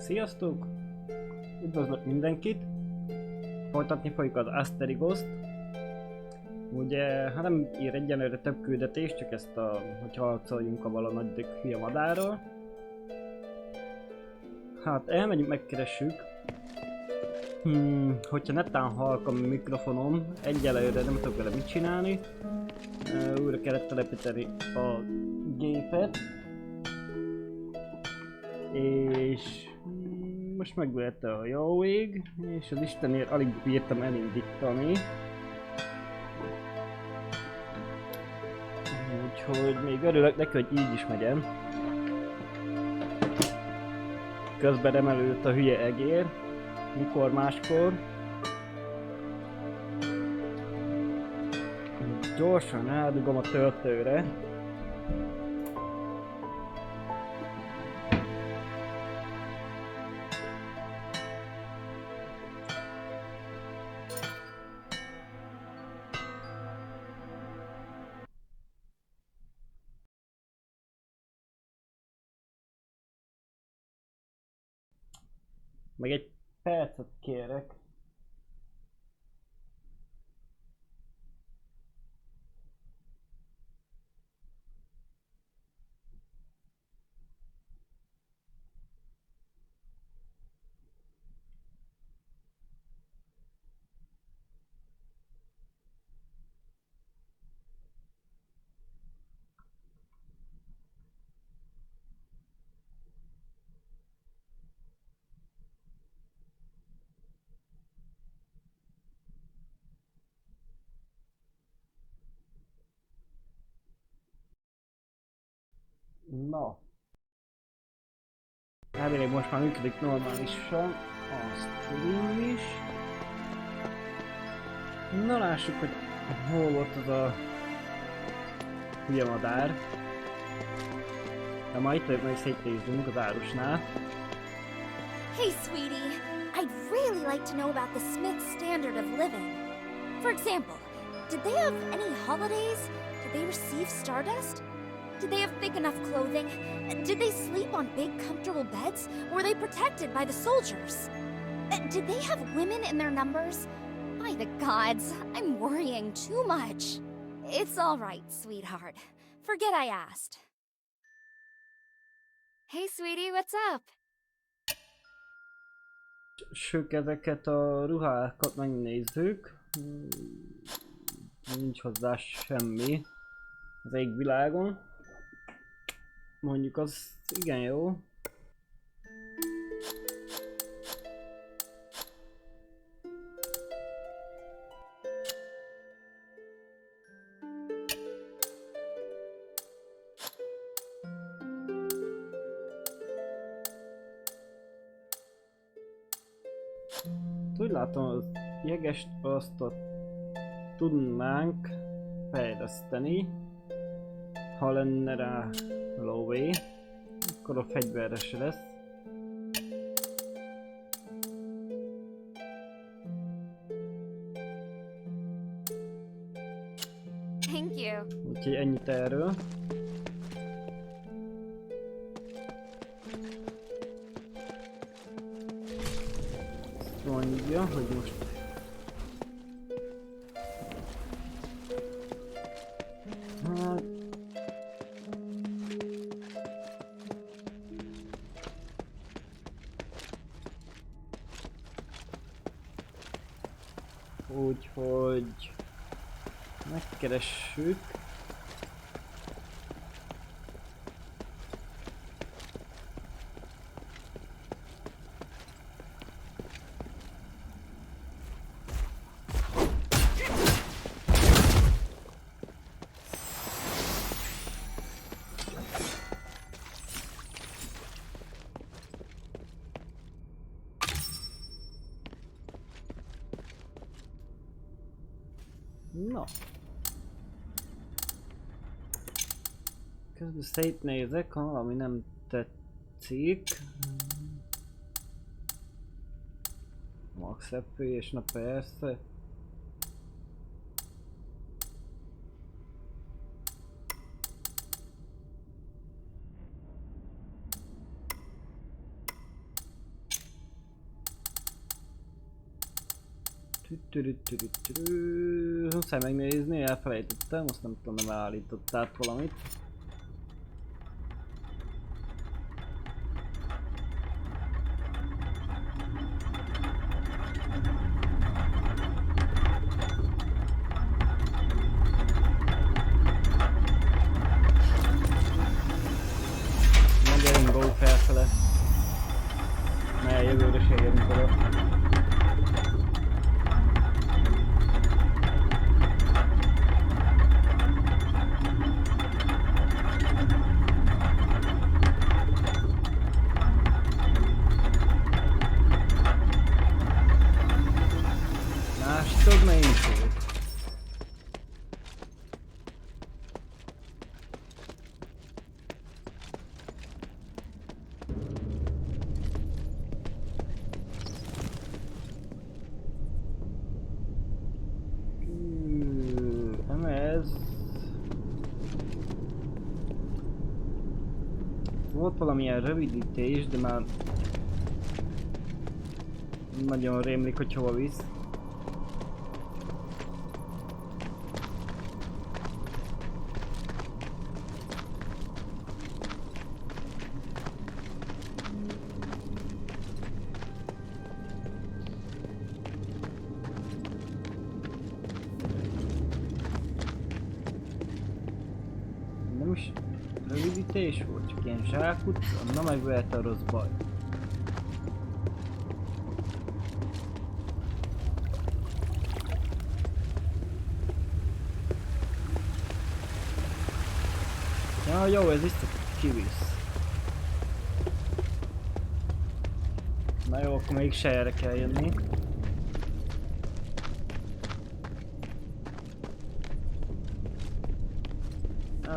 Sziasztok! Üdvözlök mindenkit! Folytatni fogjuk az Asterigoszt. Ugye, hát nem ír egyenlőre több küldetést, csak ezt a, hogy harcoljunk a vala nagy hülye madárral. Hát elmegyünk, megkeressük. Hogyha netán halk a mikrofonom, egyelőre nem tudok vele mit csinálni. Újra kellett telepíteni a gépet. És most megvette a jó ég, és az Istenért alig bírtam elindítani. Úgyhogy még örülök neki, hogy így is megyem. Közben emelült a hülye egér, mikor máskor. Gyorsan eldugom a töltőre. Meg egy percet kérek. Na. Elvileg most már működik normálisan a stream is. Na lássuk, hogy hol volt az a hülye madár. De majd itt vagyok, meg szétnézzünk az árusnál. Hey, sweetie. I'd really like to know about the Smith's standard of living. For example, did they have any holidays? Did they receive stardust? Did they have thick enough clothing? Did they sleep on big, comfortable beds? Were they protected by the soldiers? Did they have women in their numbers? By the gods, I'm worrying too much. It's all right, sweetheart. Forget I asked. Hey, sweetie, what's up? Sők, ezeket a ruhákat megnézzük. Nincs hozzá semmi az égvilágon. Mondjuk az igen jó. Úgy látom, az jegest azt tudnánk fejleszteni, ha lenne rá lóvé, akkor a fegyverre se lesz. Thank you. Úgyhogy ennyit erről. Azt mondja, hogy most hát úgyhogy megkeressük. Na. Közben szétnézek, ha valami nem tetszik. Max FP és na persze. Muszáj megnézni, elfelejtettem, azt nem tudom, nem állított át valamit. Gyerünk go felfele. Mert jövőre se érünk oda. Tudod, melyik volt? Nem ez. Volt valamilyen rövidítés, de már nagyon rémlik, hogy hova visz. Nem is rövidítés volt, csak ilyen zsákutca, na megvehet a rossz baj. Ja, jó, ez biztos kivisz. Na jó, akkor még se erre kell jönni.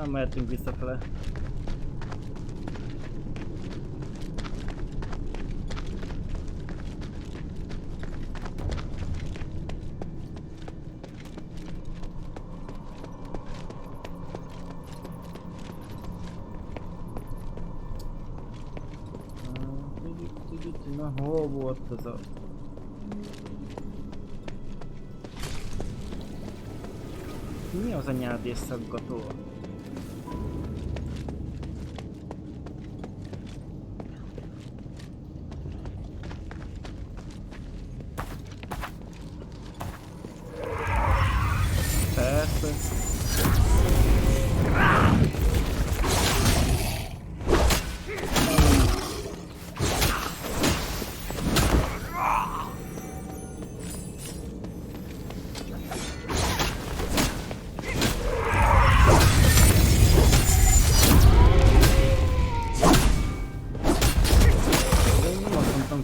Mehetünk visszafele. Na, hol volt az a... Mi az a nyádés szaggató?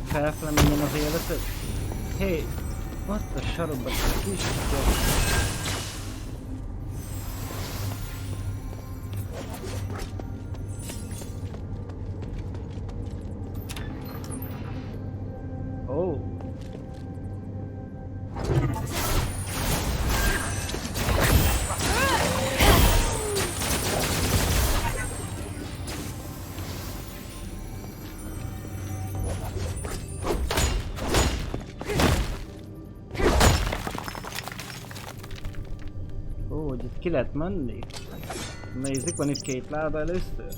Felfele menjen az életed? Hey, what a sarokba kis oh. Hogy itt ki lehet menni? Nézzük, van itt két lába először.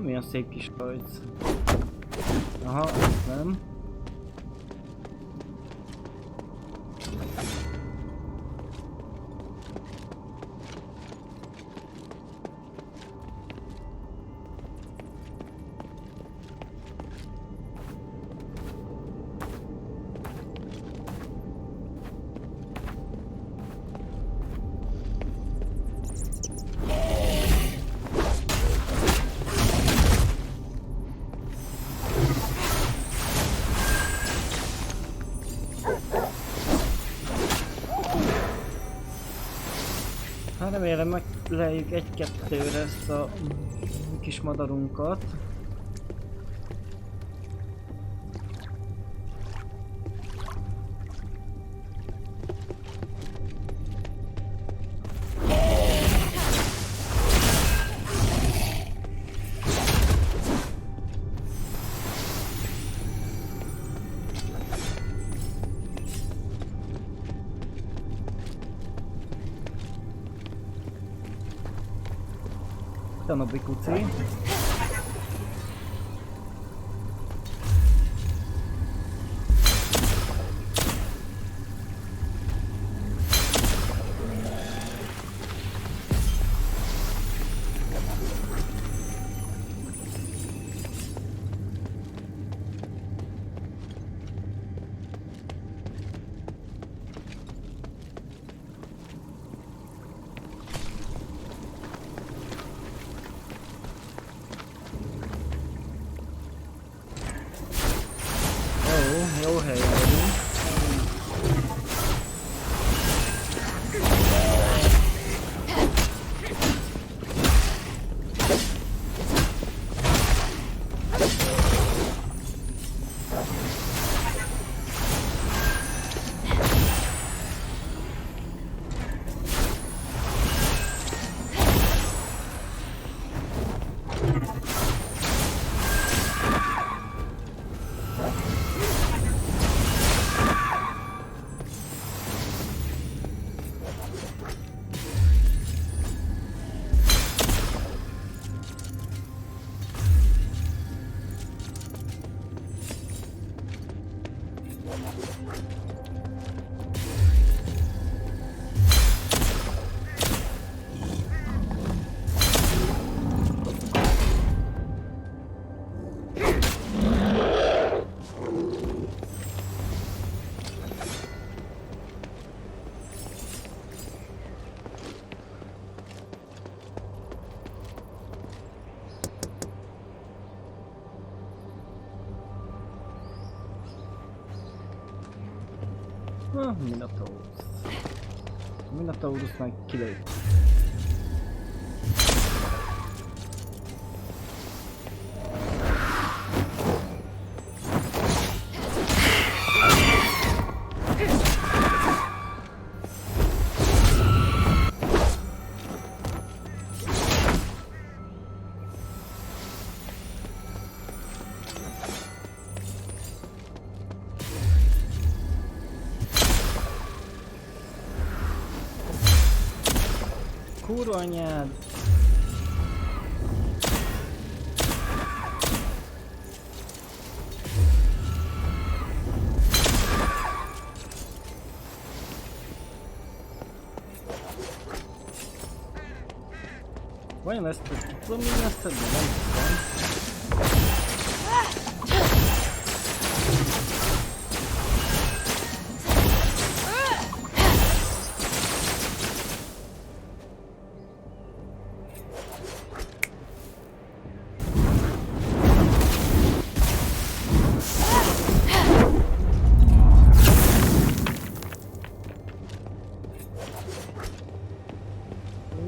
Milyen szép kis rajc. Aha, ezt nem. remélem megleljük egy-kettőre ezt a kis madarunkat. Itt a Nobikuci. Jó helyen vagyunk. Minotaurus. Minotaurus meg kilőtt. Kurva anyád! Vajon ezt tudom így ezt adni? Nem tudom.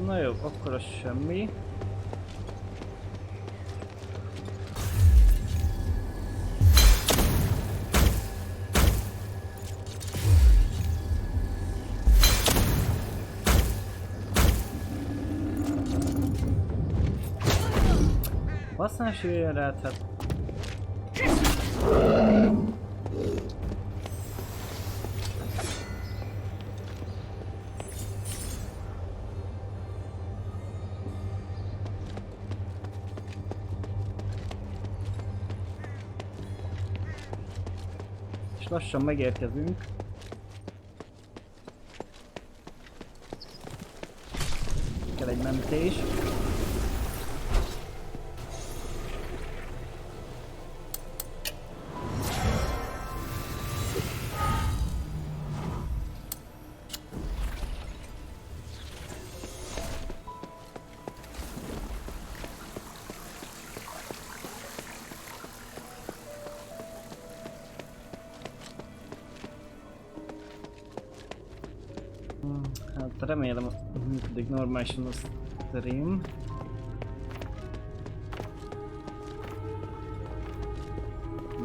Na jó, akkor az semmi. Basszás jöjjön rá, hát... És lassan megérkezünk. Kell egy mentés. Hát remélem működik normálisan a stream.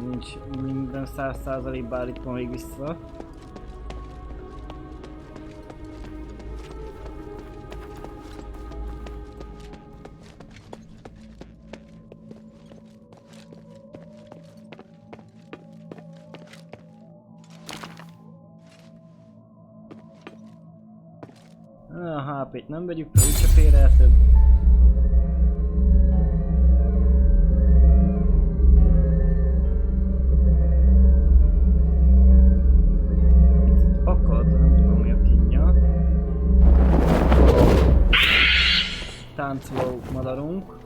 Nincs minden 100%-ba állítva még vissza. A HP-t nem vegyük fel, úgyse fér el több. Akad, nem tudom mi a kínja. Táncoló madarunk.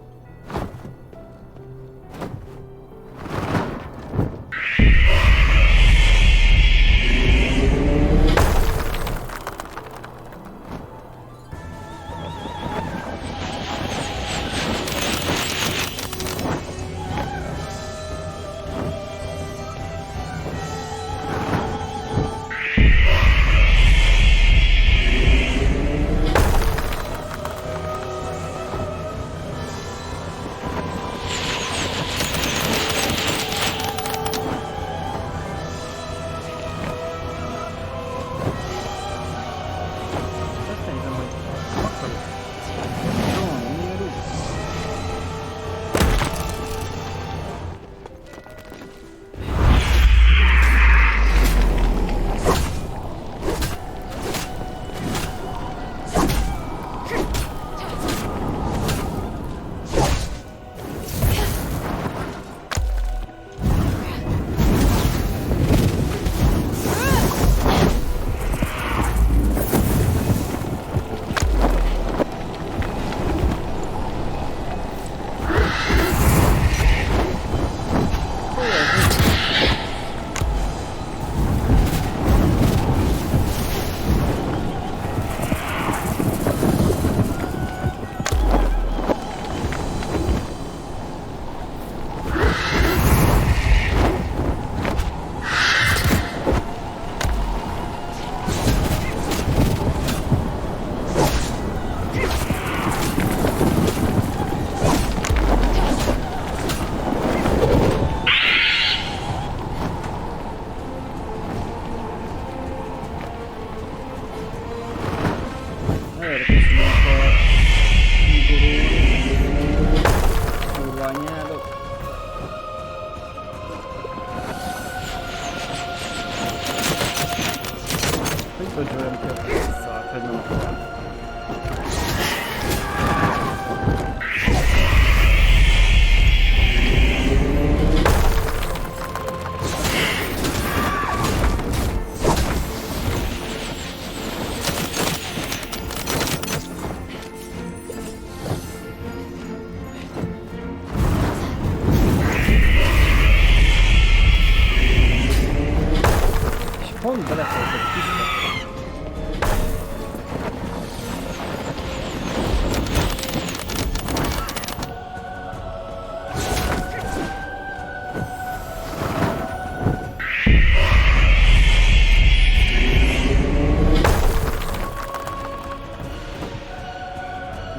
Pont belefolyt egy kis.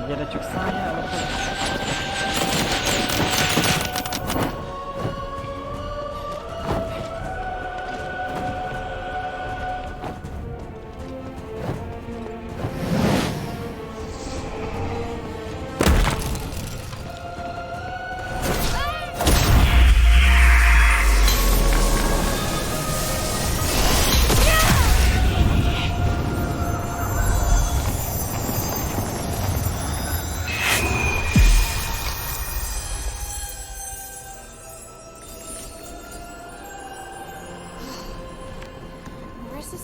Gyere csak szálljál a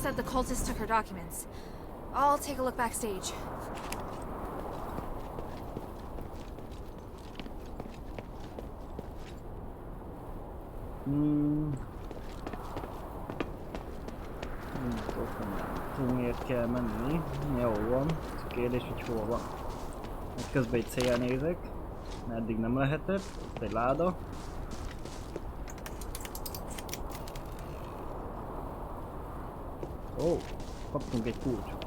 said the cultists took her documents. I'll take a look backstage. Miért kell menni? Jó van. Ez a kérdés, hogy hol van. Közben egy cél nézek. Eddig nem lehetett. Ott egy láda. Ó, kaptunk egy kulcsot.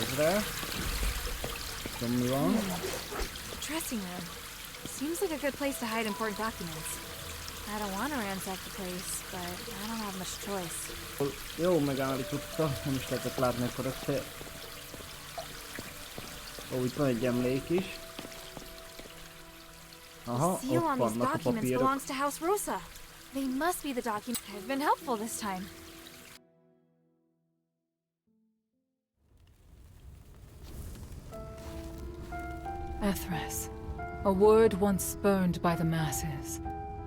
ezre. Tudom, mi van. Dressing room. Seems like a good place to hide important documents. I don't want to ransack the place, but I don't have much choice. Jó, megállította, nem is lehetett látni akkor ezt. Ó, itt van egy emlék is. Aha, The seal ott on these vannak a documents papírok. belongs to House Rosa. They must be the documents that have been helpful this time. Ethras, a word once spurned by the masses,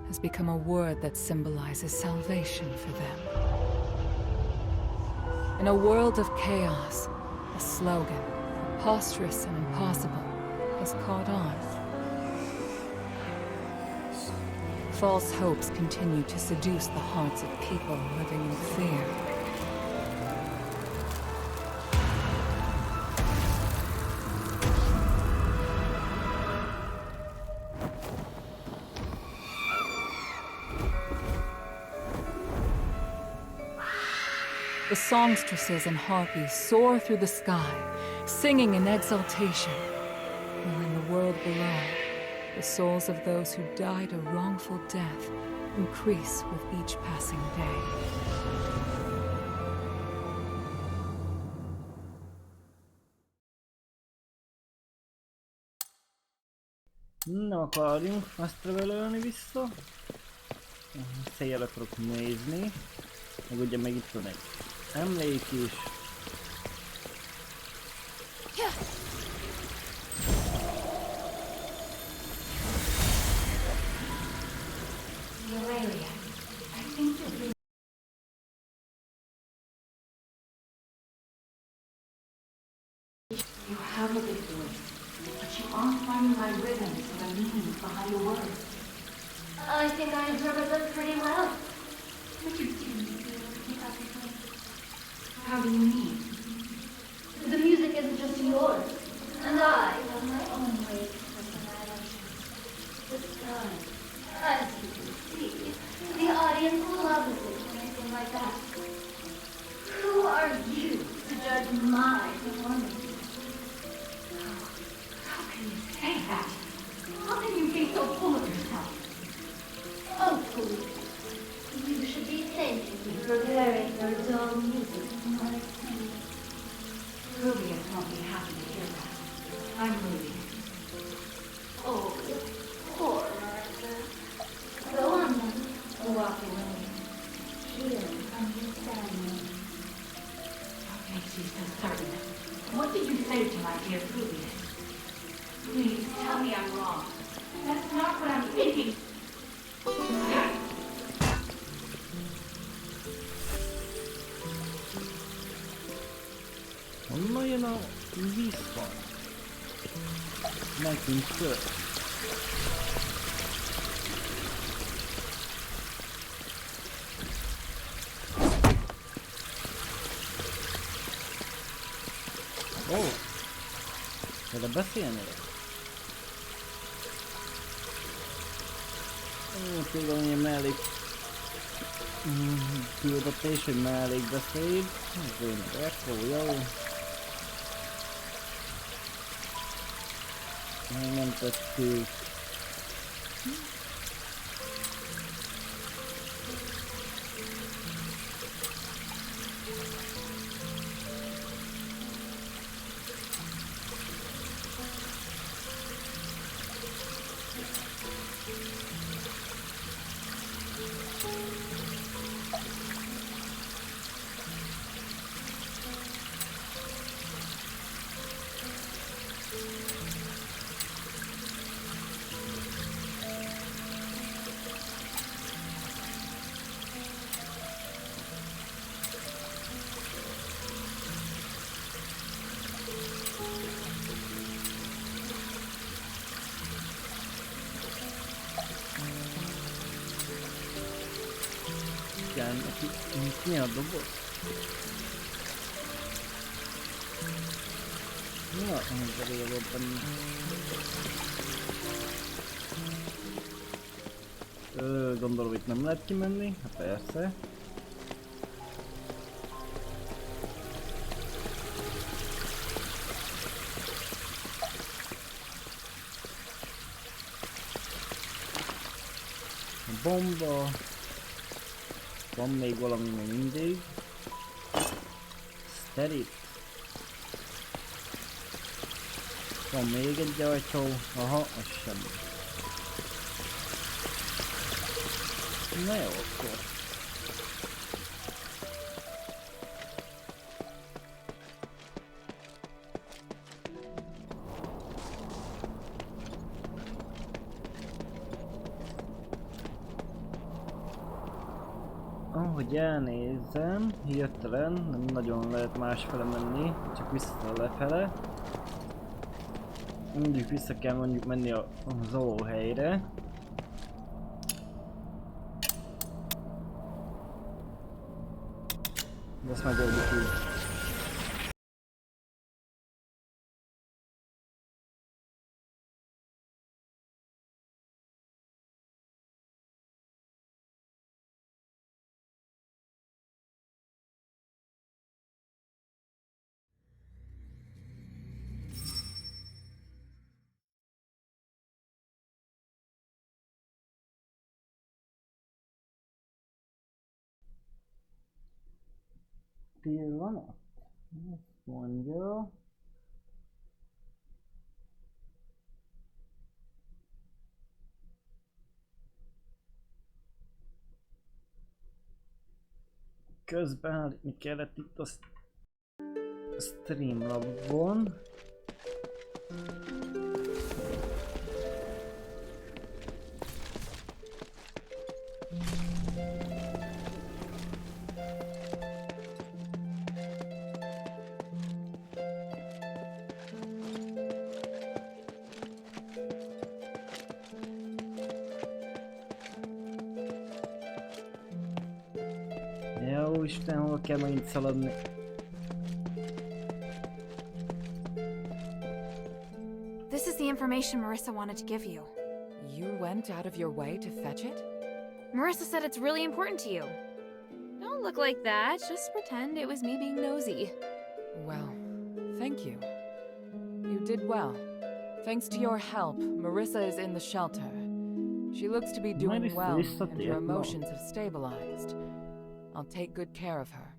has become a word that symbolizes salvation for them. In a world of chaos, a slogan, preposterous and impossible, has caught on. False hopes continue to seduce the hearts of people living in fear. The songstresses and harpies soar through the sky, singing in exultation, while in the world below, the souls of those who died a wrongful death increase with each passing day. Nem akarjunk azt travelölni vissza. Széjjel akarok nézni. Meg ugye meg itt van egy emlék is. Eulalia, I think that you have a big voice, but you aren't finding my rhythms or the meanings behind your words. I think I interpret them pretty well. Would you do me a favor to pick up your voice? How do you mean? The music isn't just yours, and I have my own way of expressing my emotions. This time, as you can see, the audience loves it when I sing like that. Who are you to judge my performance? How can you say that? How can you be so full of yourself? Oh, please. You should be thanking me for hearing your dull music when I sing. Ruby won't be happy to hear that. I'm Ruby. Oh, poor Martha. Go on then. Walk away. Here, understand me. What makes you so certain? What did you say to my dear Ruby? Please tell me I'm wrong. That's not what I'm thinking. Honnan jön a vízfal? Nekünk föl. Ó! Vele beszélni? Ó, tudom, hogy mellék... küldetés, hogy mellékbeszéd. Ez én Echo, jó. Még nem tettük. Igen, mi a doboz? Mi a önzerélő benne? Gondolom itt nem lehet kimenni, hát persze. bomba. Van még valami még mindig. Sterit. Van még egy ajtó. Aha, az semmi. Na jó, akkor. Ahogy elnézem, hirtelen nem nagyon lehet másfele menni, csak vissza lefele. Mindig vissza kell mondjuk menni a zólóhelyre. De ezt megoldjuk úgy. Pillanat. Azt mondja. Közben állítni kellett itt a Streamlabban. Jó Isten, hol kell megint szaladni? This is the information Marissa wanted to give you. You went out of your way to fetch it? Marissa said it's really important to you. Don't look like that. Just pretend it was me being nosy. Well, thank you. You did well. Thanks to your help, Marissa is in the shelter. She looks to be doing well, and her emotions have stabilized. I'll take good care of her.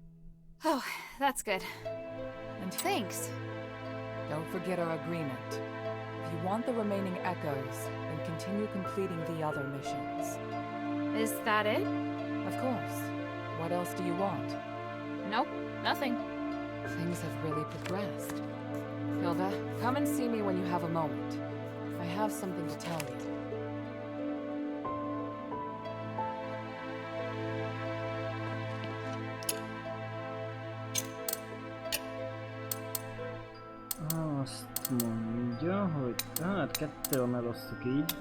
Oh, that's good. And Thanks. don't forget our agreement. If you want the remaining echoes, then continue completing the other missions. Is that it? Of course. What else do you want? Nope, nothing. Things have really progressed. Hilda, come and see me when you have a moment. I have something to tell you. Azt mondja, hogy hát kettőre megosztjuk így.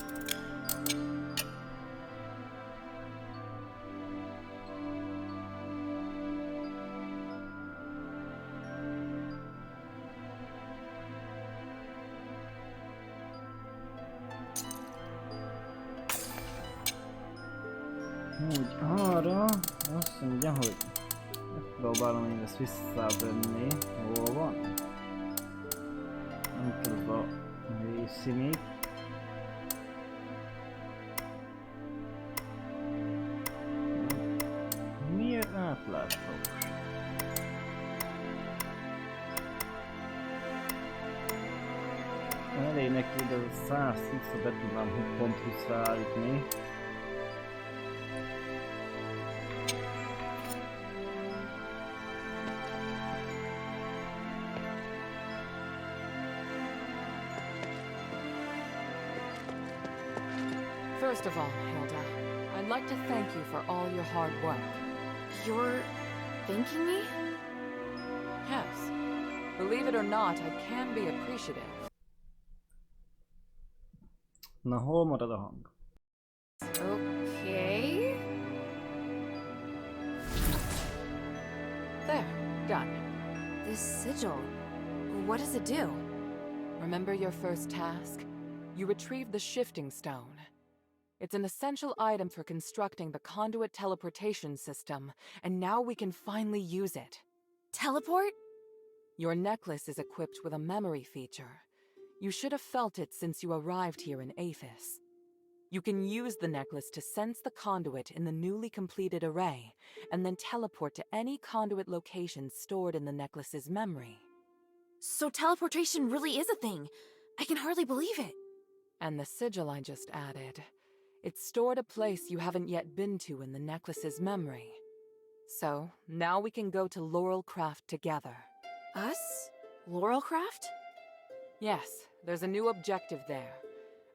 Úgy arra azt mondja, hogy megpróbálom én ezt visszavenni. Hol van? Nem kell a helyszínig. Miért átlátható? Elég neki, de 100-szor be tudnám pont visszaállítni. First of all, Hilda, I'd like to thank you for all your hard work. You're thanking me? Yes. Believe it or not, I can be appreciative. Na, hol marad a hang? Okay. There, done. This sigil, what does it do? Remember your first task? You retrieved the shifting stone. It's an essential item for constructing the conduit teleportation system, and now we can finally use it. Teleport? Your necklace is equipped with a memory feature. You should have felt it since you arrived here in Aphis. You can use the necklace to sense the conduit in the newly completed array, and then teleport to any conduit location stored in the necklace's memory. So teleportation really is a thing. I can hardly believe it. And the sigil I just added. It's stored a place you haven't yet been to in the necklace's memory. So, now we can go to Laurelcraft together. Us? Laurelcraft? Yes, there's a new objective there.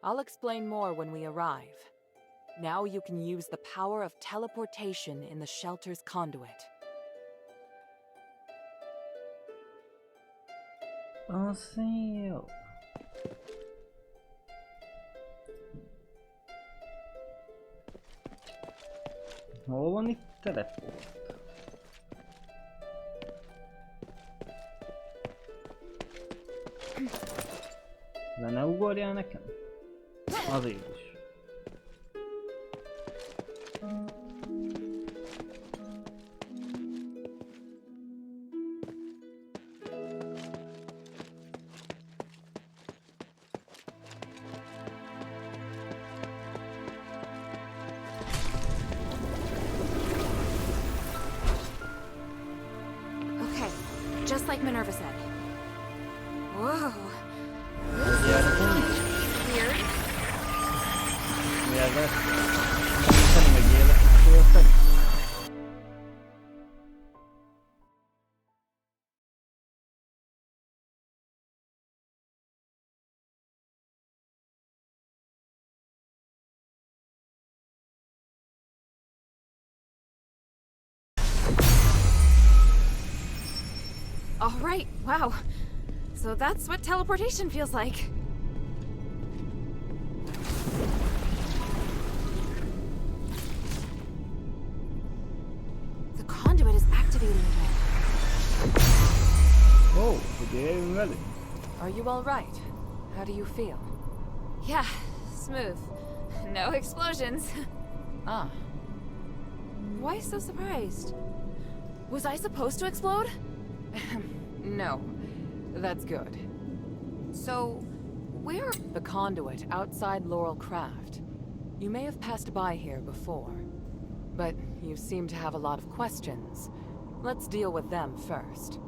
I'll explain more when we arrive. Now you can use the power of teleportation in the shelter's conduit. Szél. Hol van itt teleport? De ne ugorjál nekem? Azért is. Okay, just like Minerva said. Whoa. Weird. Miért lesz? Szerintem meg életet. All right, wow. So that's what teleportation feels like. The conduit is activating again. Ó, hogy éljünk velük? Are you all right? How do you feel? Yeah, smooth. No explosions. Ah, Why so surprised? Was I supposed to explode? no. That's good. So, where? The conduit outside Laurelcraft. You may have passed by here before, but you seem to have a lot of questions. Let's deal with them first.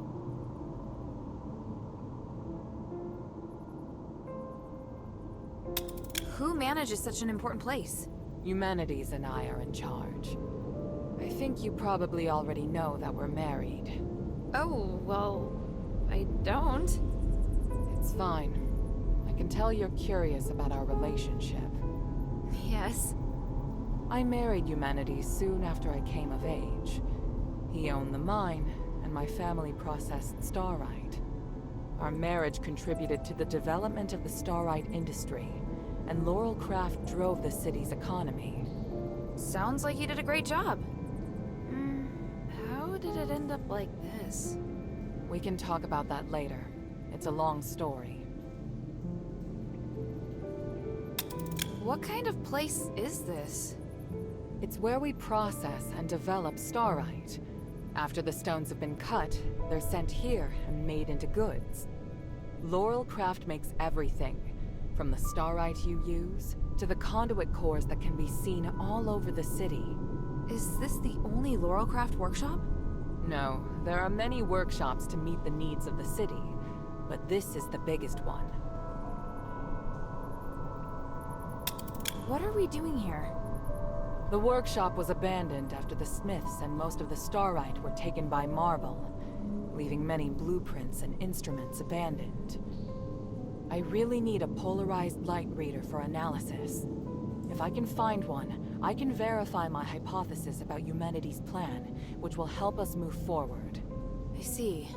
Who manages such an important place? Humanities and I are in charge. I think you probably already know that we're married. Oh, well, I don't. It's fine. I can tell you're curious about our relationship. Yes. I married Humanities soon after I came of age. He owned the mine, and my family processed starite. Our marriage contributed to the development of the starite industry, and Laurelcraft drove the city's economy. Sounds like you did a great job. How did it end up like this? We can talk about that later. It's a long story. What kind of place is this? It's where we process and develop starite. After the stones have been cut, they're sent here and made into goods. Laurelcraft makes everything, from the starite you use, to the conduit cores that can be seen all over the city. Is this the only Laurelcraft workshop? No, there are many workshops to meet the needs of the city, but this is the biggest one. What are we doing here? The workshop was abandoned after the Smiths and most of the starite were taken by Marvel, leaving many blueprints and instruments abandoned. I really need a polarized light reader for analysis. If I can find one, I can verify my hypothesis about humanity's plan, which will help us move forward. I see.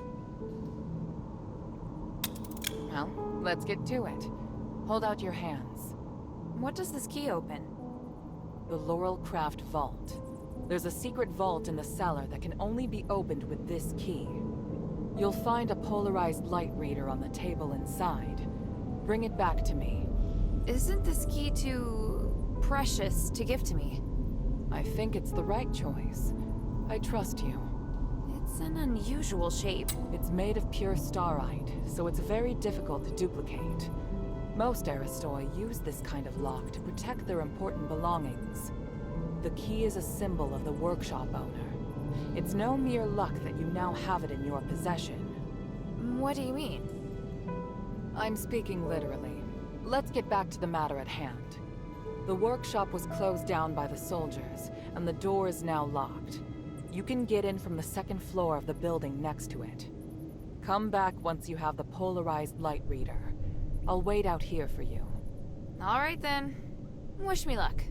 Well, let's get to it. Hold out your hands. What does this key open? The Laurelcraft Vault. There's a secret vault in the cellar that can only be opened with this key. You'll find a polarized light reader on the table inside. Bring it back to me. Isn't this key too precious to give to me? I think it's the right choice. I trust you. It's an unusual shape. It's made of pure starite, so it's very difficult to duplicate. Most Aristoi use this kind of lock to protect their important belongings. The key is a symbol of the workshop owner. It's no mere luck that you now have it in your possession. What do you mean? I'm speaking literally. Let's get back to the matter at hand. The workshop was closed down by the soldiers, and the door is now locked. You can get in from the second floor of the building next to it. Come back once you have the polarized light reader. I'll wait out here for you. All right then. Wish me luck.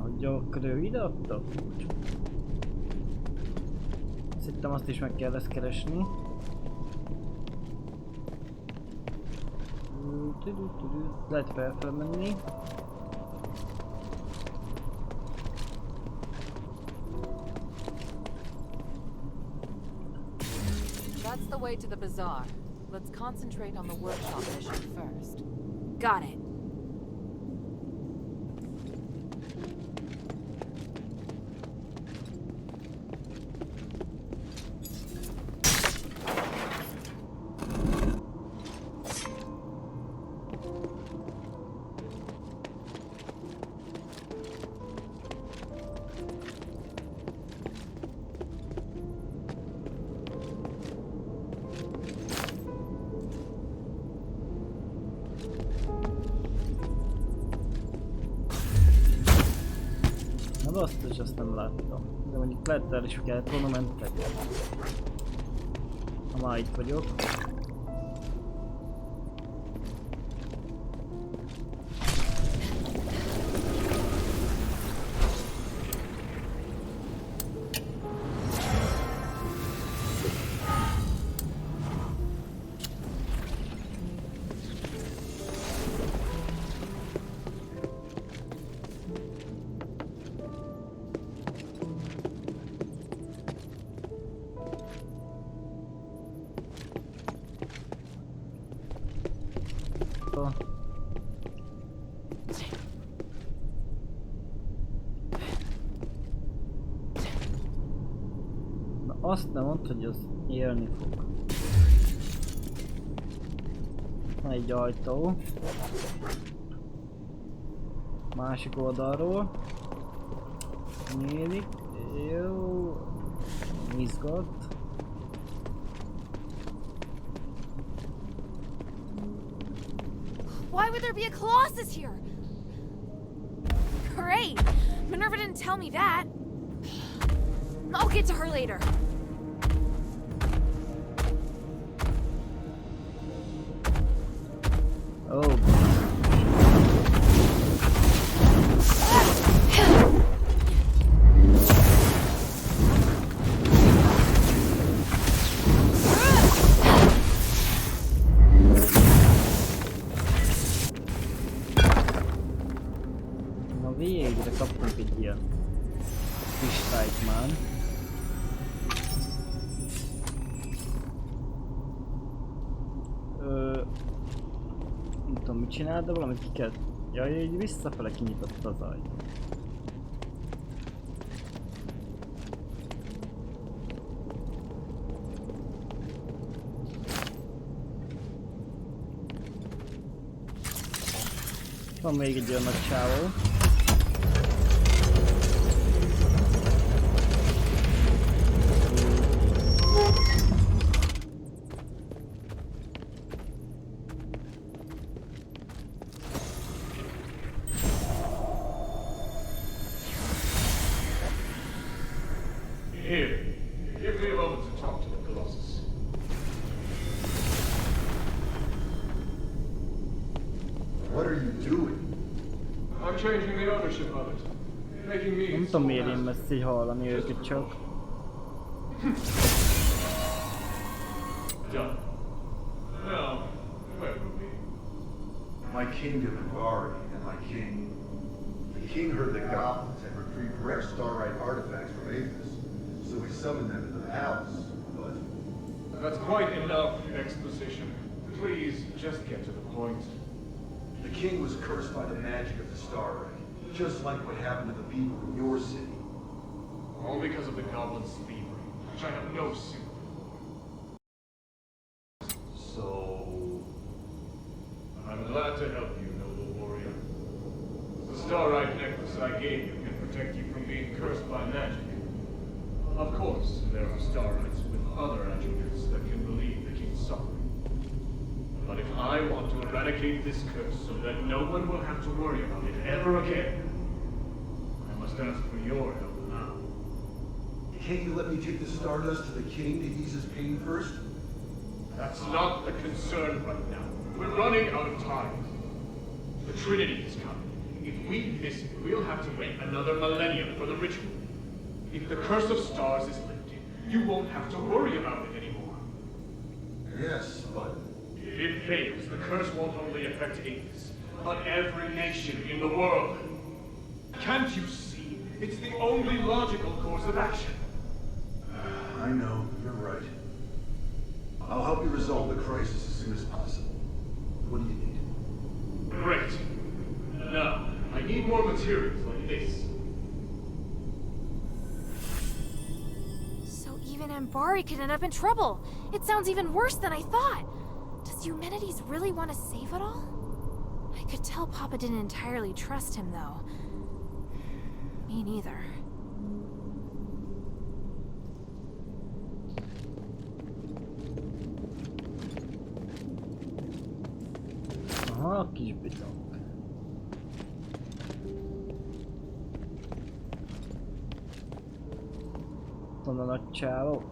Hogy akkor ő ide adta a kulcsot. Azt hittem, azt is meg kell ezt keresni. Lehet felfel menni. That's the way to the bazaar. Let's concentrate on the workshop mission first. Got it. Na basszus, azt nem láttam. De mondjuk lehet el is kellett volna mentek. Ha már itt vagyok. Na azt nem mondd, hogy az élni fog. Van egy ajtó. Másik oldalról. Nyílik. Jó. Izgat. Why would there be a Colossus here? Great! Minerva didn't tell me that. I'll get to her later. Oh. Na végre kaptunk egy ilyen kristályt már. Nem tudom mit csinál, de valamit ki kell... Jaj, így visszafele kinyitott az ajt. Van még egy olyan nagy csávó. Here, give me a moment to talk to the Colossus. What are you doing? I'm changing the ownership of it, making me. Nem tudom miért én messzi hallani őket csak. Done. Now, where will we? My kingdom in Bari and my king. The king heard the goblins had retrieved rare starlight artifacts from Athos, so he summoned them to the palace. But That's quite enough exposition. Please, just get to the point. the king was cursed by the magic of the star ray, just like what happened to the people in your city. All because of the goblin's thievery, which I have no sympathy Of course, there are Starites with other attributes that can believe the king's song. But if I want to eradicate this curse so that no one will have to worry about it ever again, I must ask for your help now. Can't you let me take the Stardust to the king to ease his pain first? That's not the concern right now. We're running out of time. The Trinity is coming. If we miss it, we'll have to wait another millennium for the ritual. If the curse of stars is lifted, you won't have to worry about it anymore. Yes, but... If it fails, the curse won't only affect Avis, but every nation in the world. Can't you see? It's the only logical course of action. I know, you're right. I'll help you resolve the crisis as soon as possible. What do you need? Great. Now, I need more materials like this. So even Ambari could end up in trouble. It sounds even worse than I thought. Does Eumenides really want to save it all? I could tell Papa didn't entirely trust him, though. Me neither. Aha, kis bizony. Onnan a nagy csávó.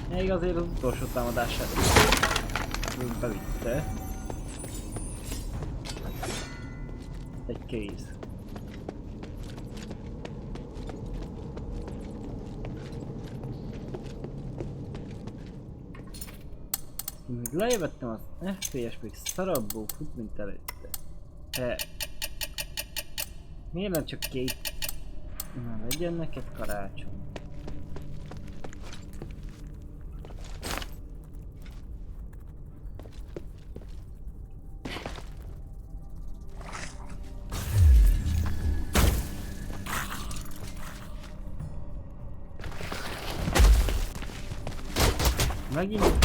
Még azért az utolsó támadását bevitte. Egy kéz. Még lejövettem az FPS még szarabbul fut, mint előtte. Miért nem csak két? Na, legyen neked karácsony. Megint?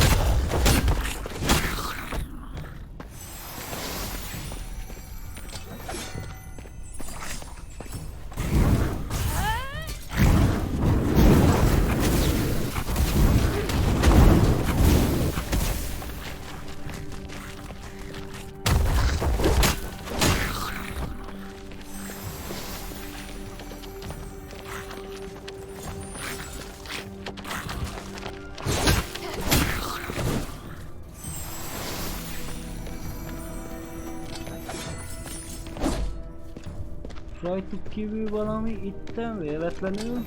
Rajtuk kívül valami itten véletlenül.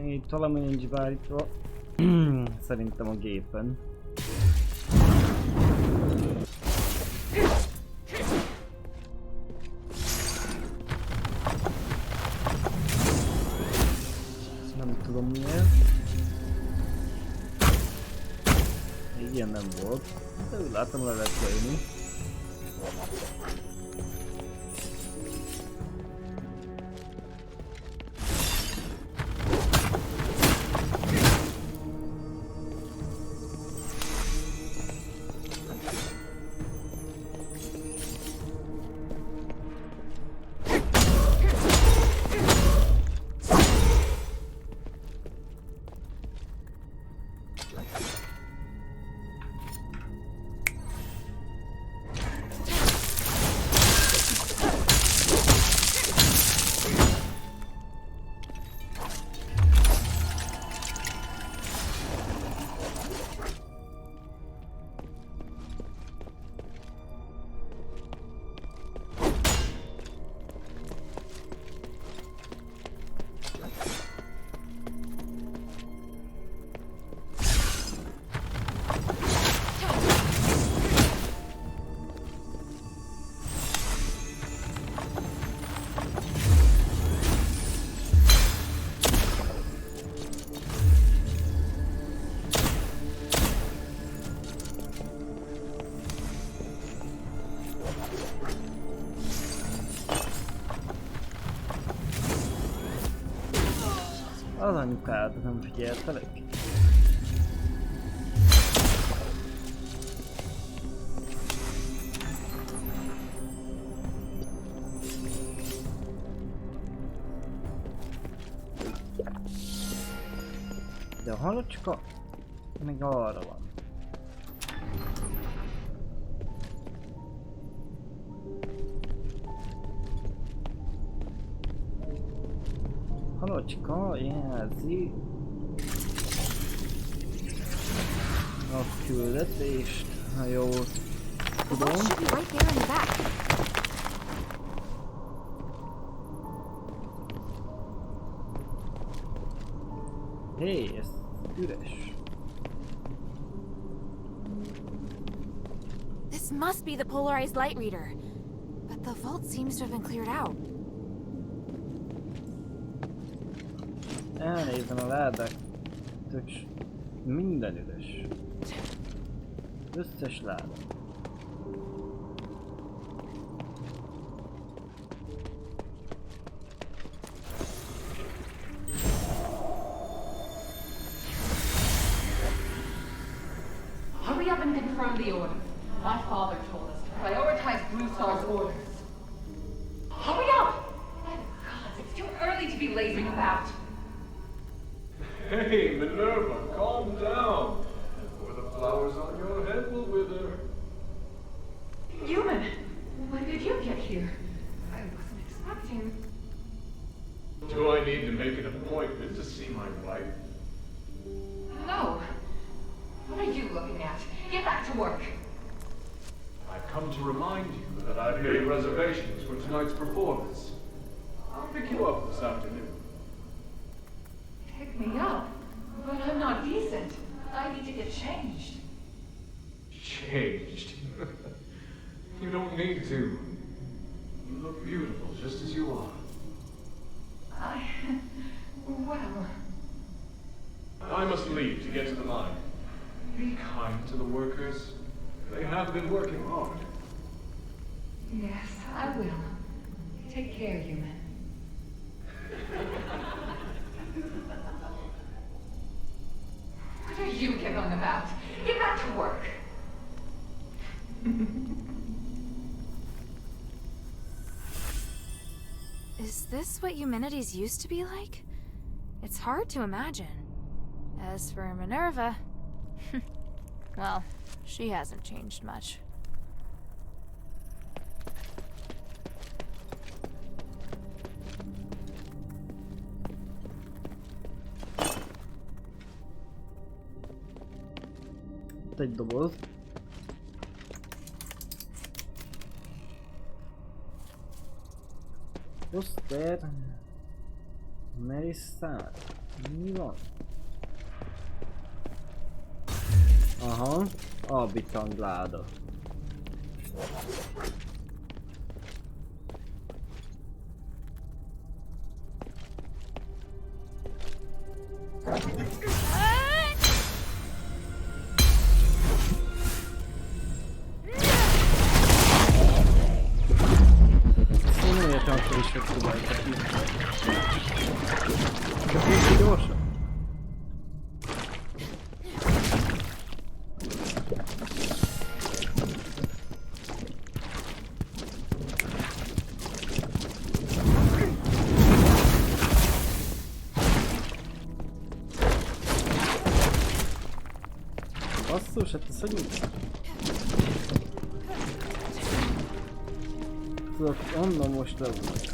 Itt valami nincs beállítva. Szerintem a gépen. Ilyen nem volt, de úgy látom le lehet jönni. az anyukád? Nem figyeltelek? De a halocska még arra van. Halocska jelzi a küldetést, ha jól The tudom. vault should be right there in the back. Hé, ez üres. This must be the polarized light reader. But the vault seems to have been cleared out. Elnézem a ládák, tök minden üres. Összes láda. Hurry up and confirm the order. My father told us to prioritize Blue Star's orders. Hurry up! My God, it's too early to be lazing about. Hey, Minerva, calm down. Or the flowers on your head will wither. Human, when did you get here? I wasn't expecting. Do I need to make an appointment to see my wife? No. What are you looking at? Get back to work. I've come to remind you that I've made reservations for tonight's performance. I'll pick you up this afternoon. Pick me up? But I'm not decent. I need to get changed. Changed? You don't need to. You look beautiful just as you are. Well, I must leave to get to the mine. Be kind to the workers. They have been working hard. yes, I will. Take care, human. What are you giggling about? Get back to work. Is this what humanities used to be like? It's hard to imagine. As for Minerva, well, she hasn't changed much. Itt egy doboz. Poszter. Melissa. Mi van? Aha, albitang láda. Én nem értem akkor is, hogy próbáltak ki. Csak így gyorsan. Basszus, hát ez hogy tudok onnan most levonni.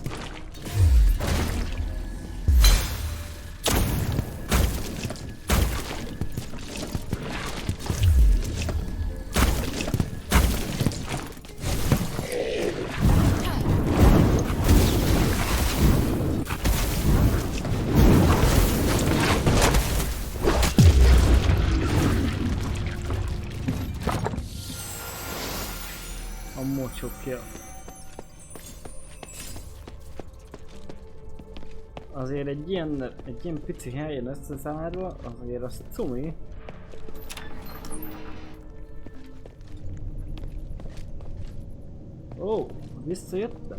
A mocsokja. Azért egy ilyen pici helyen összezárva, azért az cumi. Ó, visszajöttem.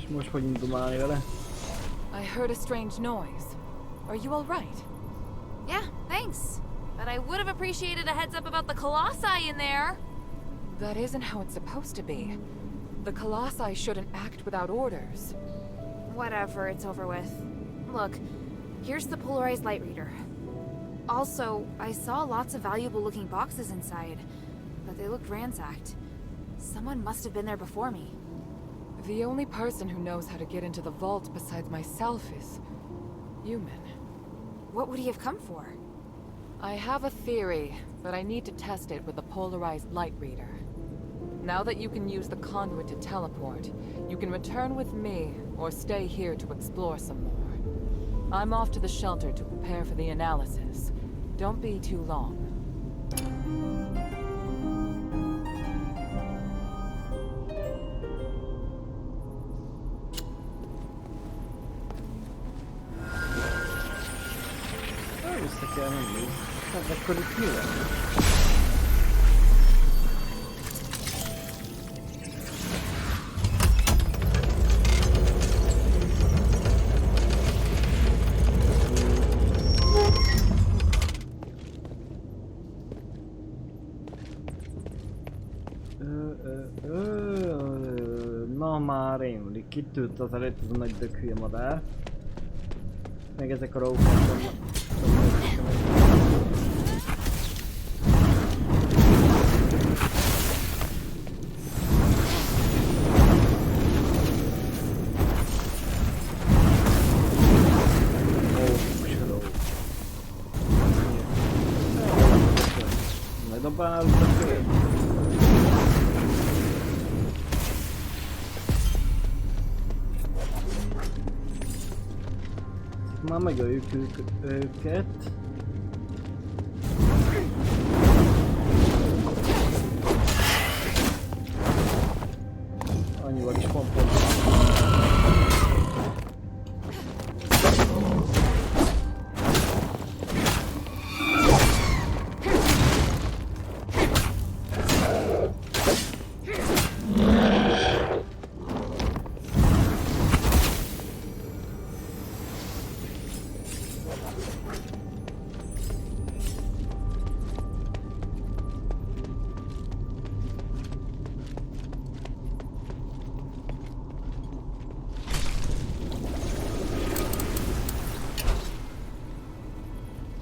most hogy indulálni vele? I heard a strange noise. Are you all right? Yeah, thanks. But I would have appreciated a heads up about the colossi in there. That isn't how it's supposed to be. The colossi shouldn't act without orders. Whatever, it's over with. Look, here's the polarized light reader. Also, I saw lots of valuable looking boxes inside, but they looked ransacked. Someone must have been there before me. The only person who knows how to get into the vault besides myself is human. What would he have come for? I have a theory, but I need to test it with a polarized light reader. Now that you can use the conduit to teleport, you can return with me, or stay here to explore some more. I'm off to the shelter to prepare for the analysis. Don't be too long. Vissza kell menni. Hát akkor itt mi van? Na már rémlik, kitűnt az előtt az a nagy dög hülye madár. Meg ezek a rókák vannak. Dobálunk a követ. Már megöljük őket. Annyival is van pont.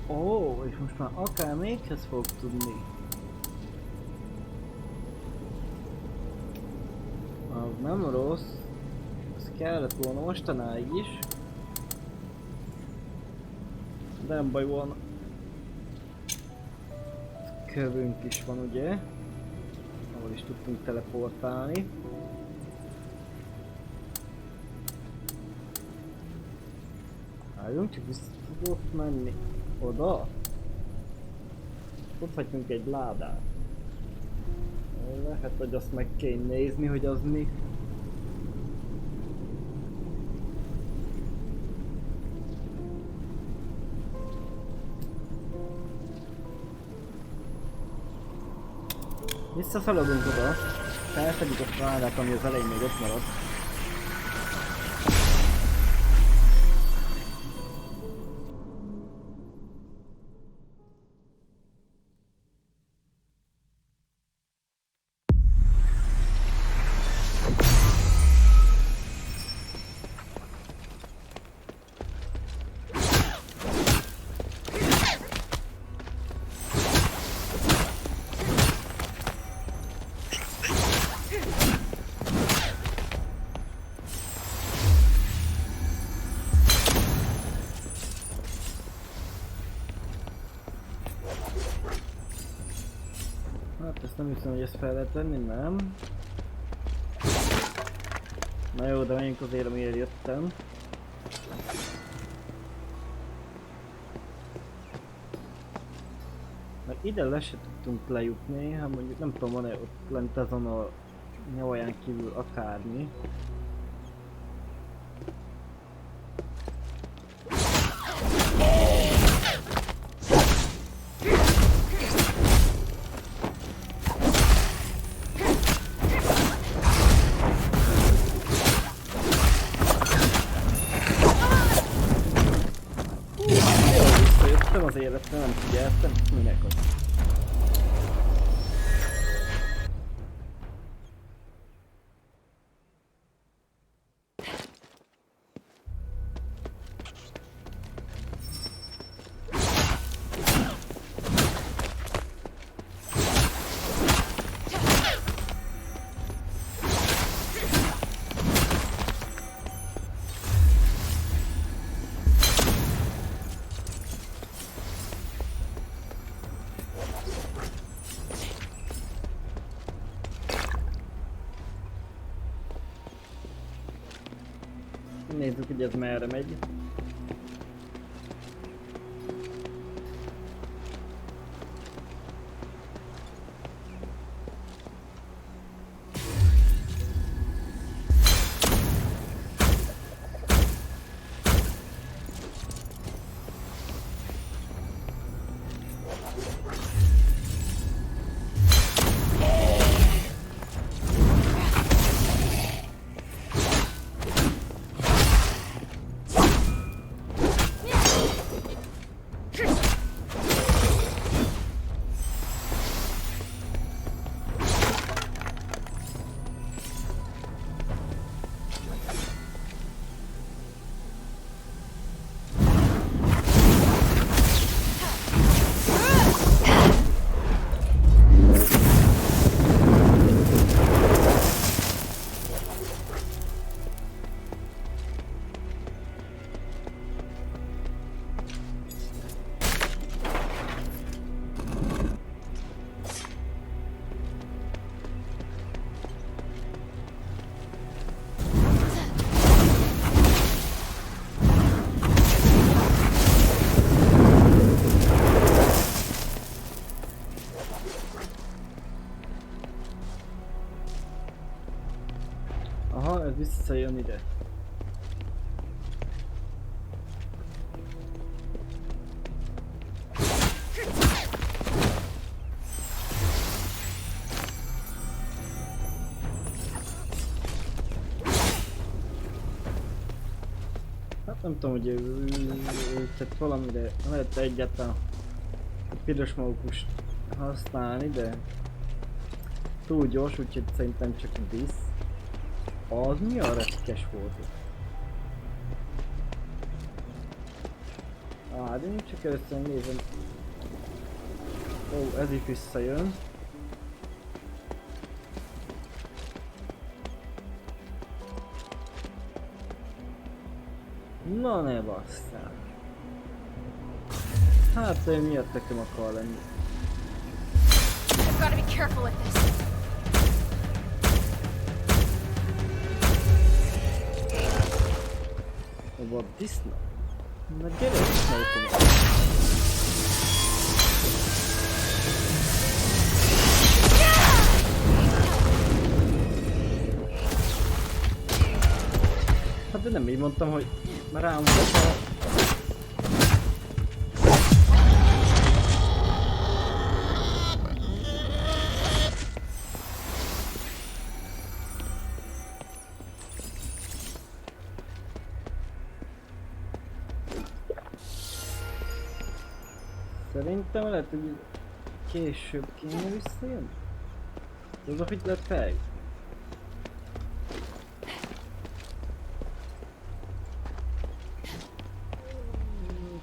Ó, és most már akár méghez fog tudni. Az nem rossz. Ez kellett volna mostanáig is. De nem baj volna. Kövünk is van ugye. Ahol is tudtunk teleportálni. Álljunk, csak vissza tudok menni. Oda? Ott hagytunk egy ládát. Lehet, hogy azt meg kell nézni, hogy az mi. Visszaszaladunk oda. Felfedjük a ládát, ami az elején még ott maradt. Hát ezt nem hiszem, hogy ezt fel lehet venni, nem? Na jó, de menjünk azért, amiért jöttem. Mert ide le se tudtunk lejutni, hát mondjuk nem tudom, van-e ott lent azon a nyavaján kívül akármi. az életre, nem figyeltem, minek az. Nézzük, hogy ez merre megy. Aha, ez visszajön ide. Hát nem tudom, hogy tehát valamire lehet egyáltalán piros magukust használni, de túl gyors, úgyhogy szerintem csak visz. Az mi a retkes volt? De én csak először nézem. Ó, ez is visszajön. Na ne basszál. Hát ő miatt nekem akar lenni. I've got to be careful with this. About this now? Na gyere, sniper. Hát de nem így mondtam, hogy már rámutatom. Szerintem lehet, hogy később kéne visszajönni. Az a fit lett fel.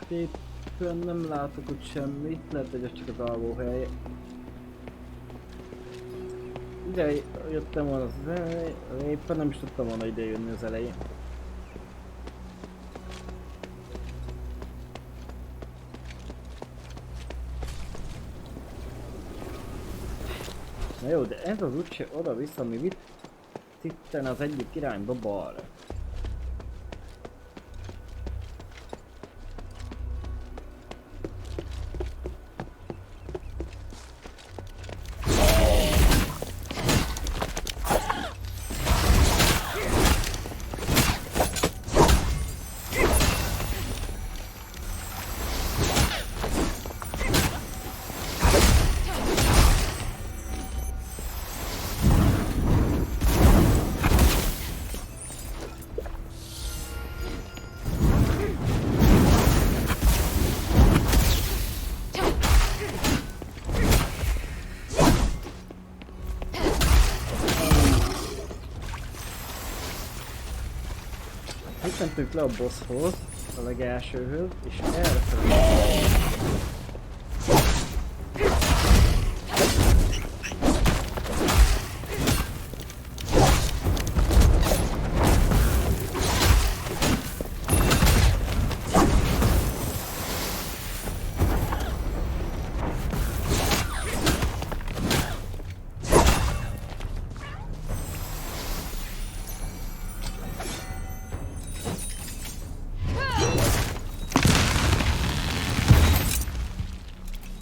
Itt nem látok ott semmit, lehet, hogy ez csak az alvóhely. Ide jöttem volna az elején, éppen nem is tudtam volna ide jönni az elején. Na jó, de ez az úgyse oda-vissza, mi vitt itten az egyik irányba balra. itt mentünk le a bosshoz, a legelsőhöz, és errefelé.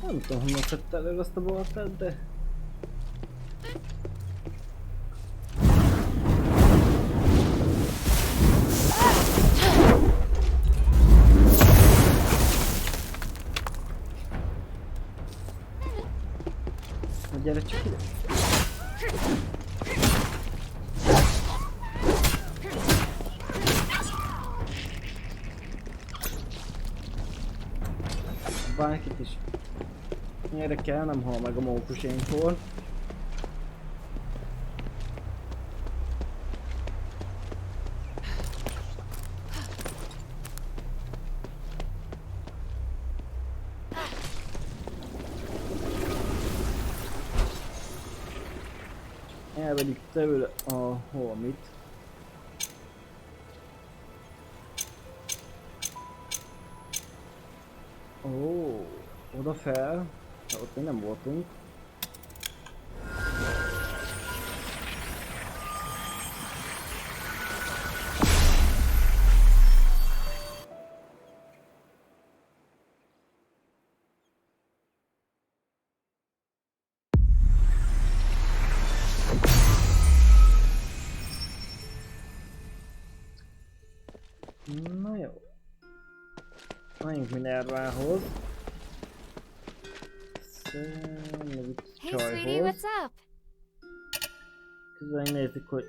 Nem tudom, honnan szedte elő azt a baltát, de... Na gyere csak ide! Bárkit is érdekel, nem hal meg a mókusénkról. Elvegyük tőle a holmit. Ó, oda fel. Ott még nem voltunk. Na jó. Menjünk Minervához. Hey, sweetie, what's up? Közben nézzük, hogy...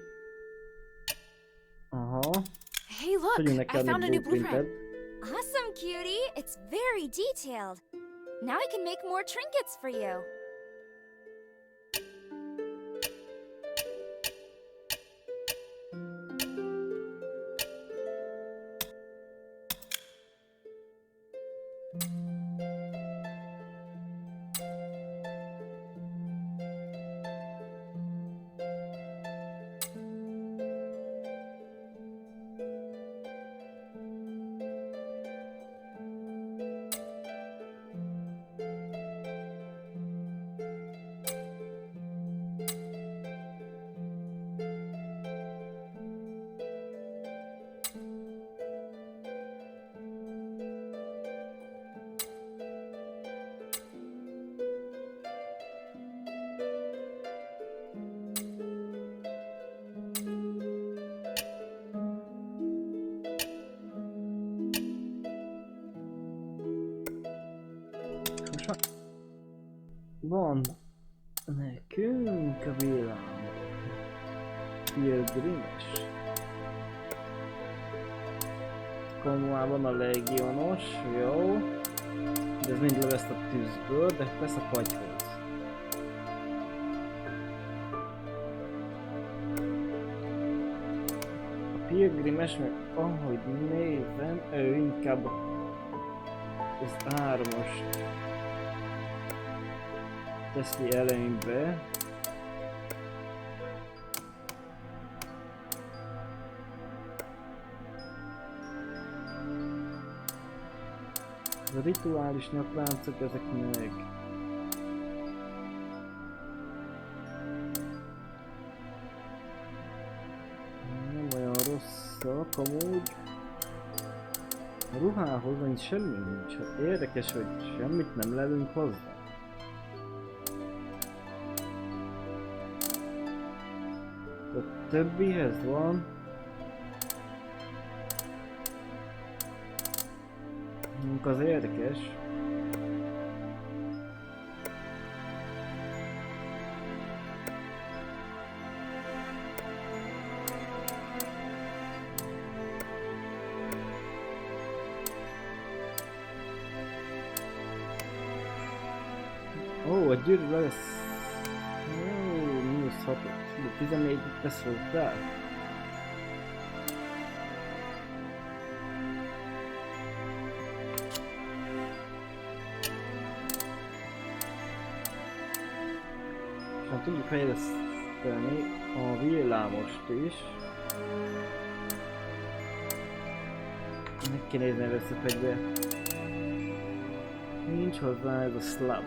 Aha. Hey, look! I found a new blueprint. Awesome, cutie! It's very detailed. Now I can make more trinkets for you. Van nekünk a világban pilgrimes. Konvóában a legionos, jó. De ez mind löveszt a tűzből, de lesz a patyhoz. A pilgrimes, meg ahogy nézem, ő inkább az áramos teszi előnybe. A rituális nyakláncok, ezek meg nem olyan rosszak amúgy. A ruhához annyi semmi nincs. Érdekes, hogy semmit nem lelünk hozzá. A többihez van. Az érdekes. Ó, a gyűrű lesz. Ó, -6, 14 tesz hozzá. tudjuk fejleszteni a villámost is. Meg kell nézni először fegyver. Nincs hozzá ez a slab.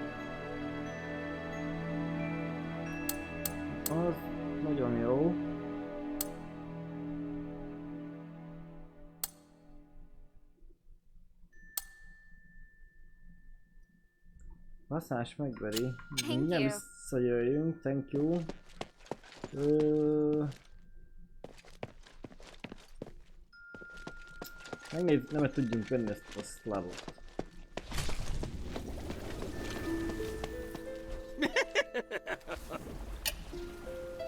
Az nagyon jó. Masszás megveri. Mindjárt you. visszajöjjünk, thank you. Megnézzük, nem tudjunk venni ezt a szlavot.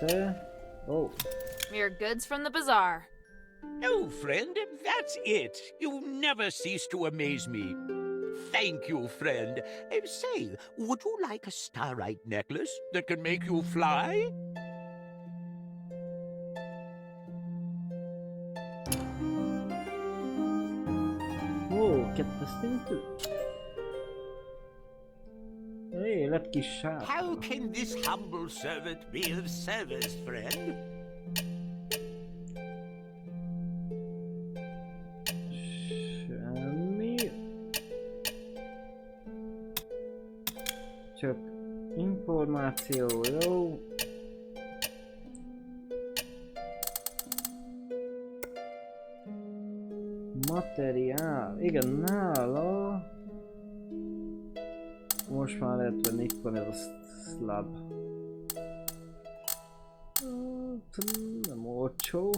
Te... Oh. Mere goods from the bazaar. Oh, friend, that's it. You never cease to amaze me. Thank you, friend. Say, would you like a starlight necklace that can make you fly? Ó, kettes szintű. Élet kis sárga. How can this humble servant be of service, friend? Semmi. Csak információ, jó. Materiál, igen, nála. Most már lehet venni, itt van ez a slab. Nem olcsó.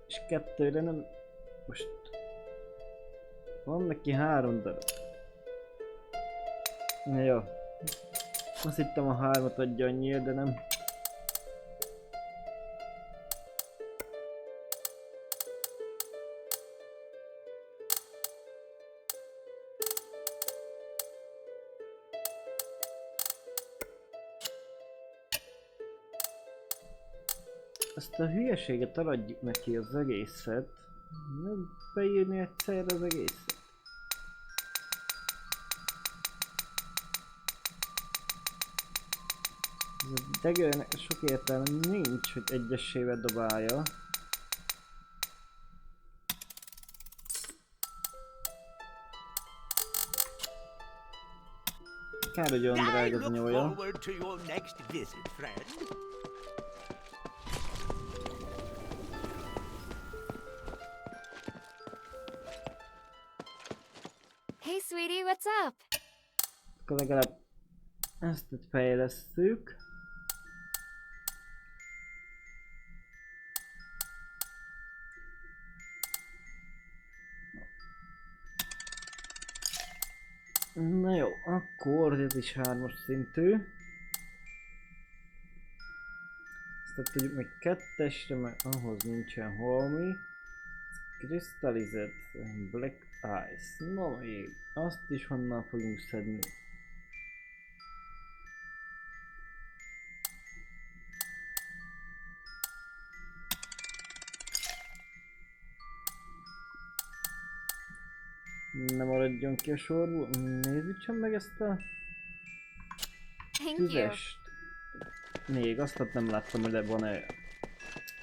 És kettőre nem... Most... Van neki 3 darab. Na jó. Azt hittem a 3-at adja annyiért, de nem. Ezt a hülyeséget adjuk neki az egészet. Nem beírni egyszerre az egészet. Ez a degőnek sok értelme nincs, hogy egyesével dobálja. Kár, hogy olyan I drága az look nyolja. forward to your next visit, friend. Hey, sweetie, what's up? Akkor legalább ezt fejlesztjük. Na jó, akkor ez is 3-as szintű. Ezt tudjuk meg 2-esre, mert ahhoz nincsen holmi. Crystallized Black Ice. Na még, azt is honnan fogunk szedni? Ne maradjon ki a sorból. Nézzük csak meg ezt a Thank you. tüzest. Még azt nem láttam, hogy van-e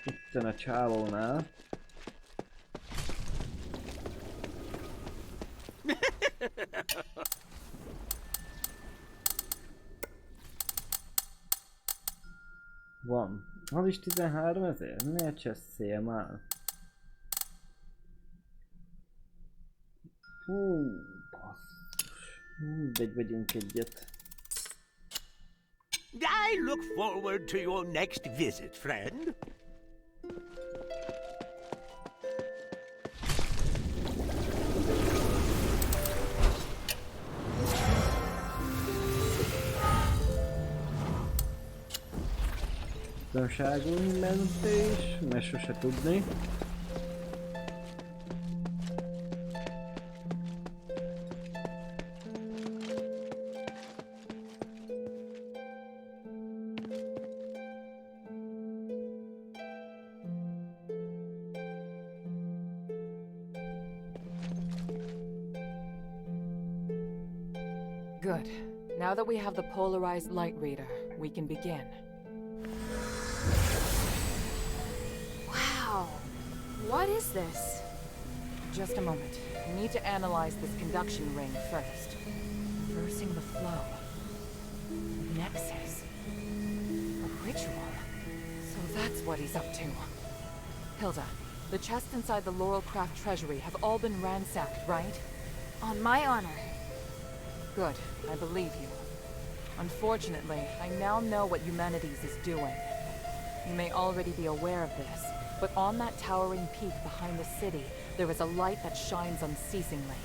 itten a csávónál. Van. Az is 13 000? Ne cseszél már. Hú, basszus. Mindegy, vegyünk egyet. I look forward to your next visit, friend. Biztonságunk mentés, mert sose tudni. Good. Now that we have the polarized light reader, we can begin. Wow. What is this? Just a moment. We need to analyze this conduction ring first. Reversing the flow. Nexus. A ritual. So that's what he's up to. Hilda, the chests inside the Laurelcraft treasury have all been ransacked, right? On my honor. Good. I believe you. Unfortunately, I now know what Eumenides is doing. You may already be aware of this, but on that towering peak behind the city, there is a light that shines unceasingly.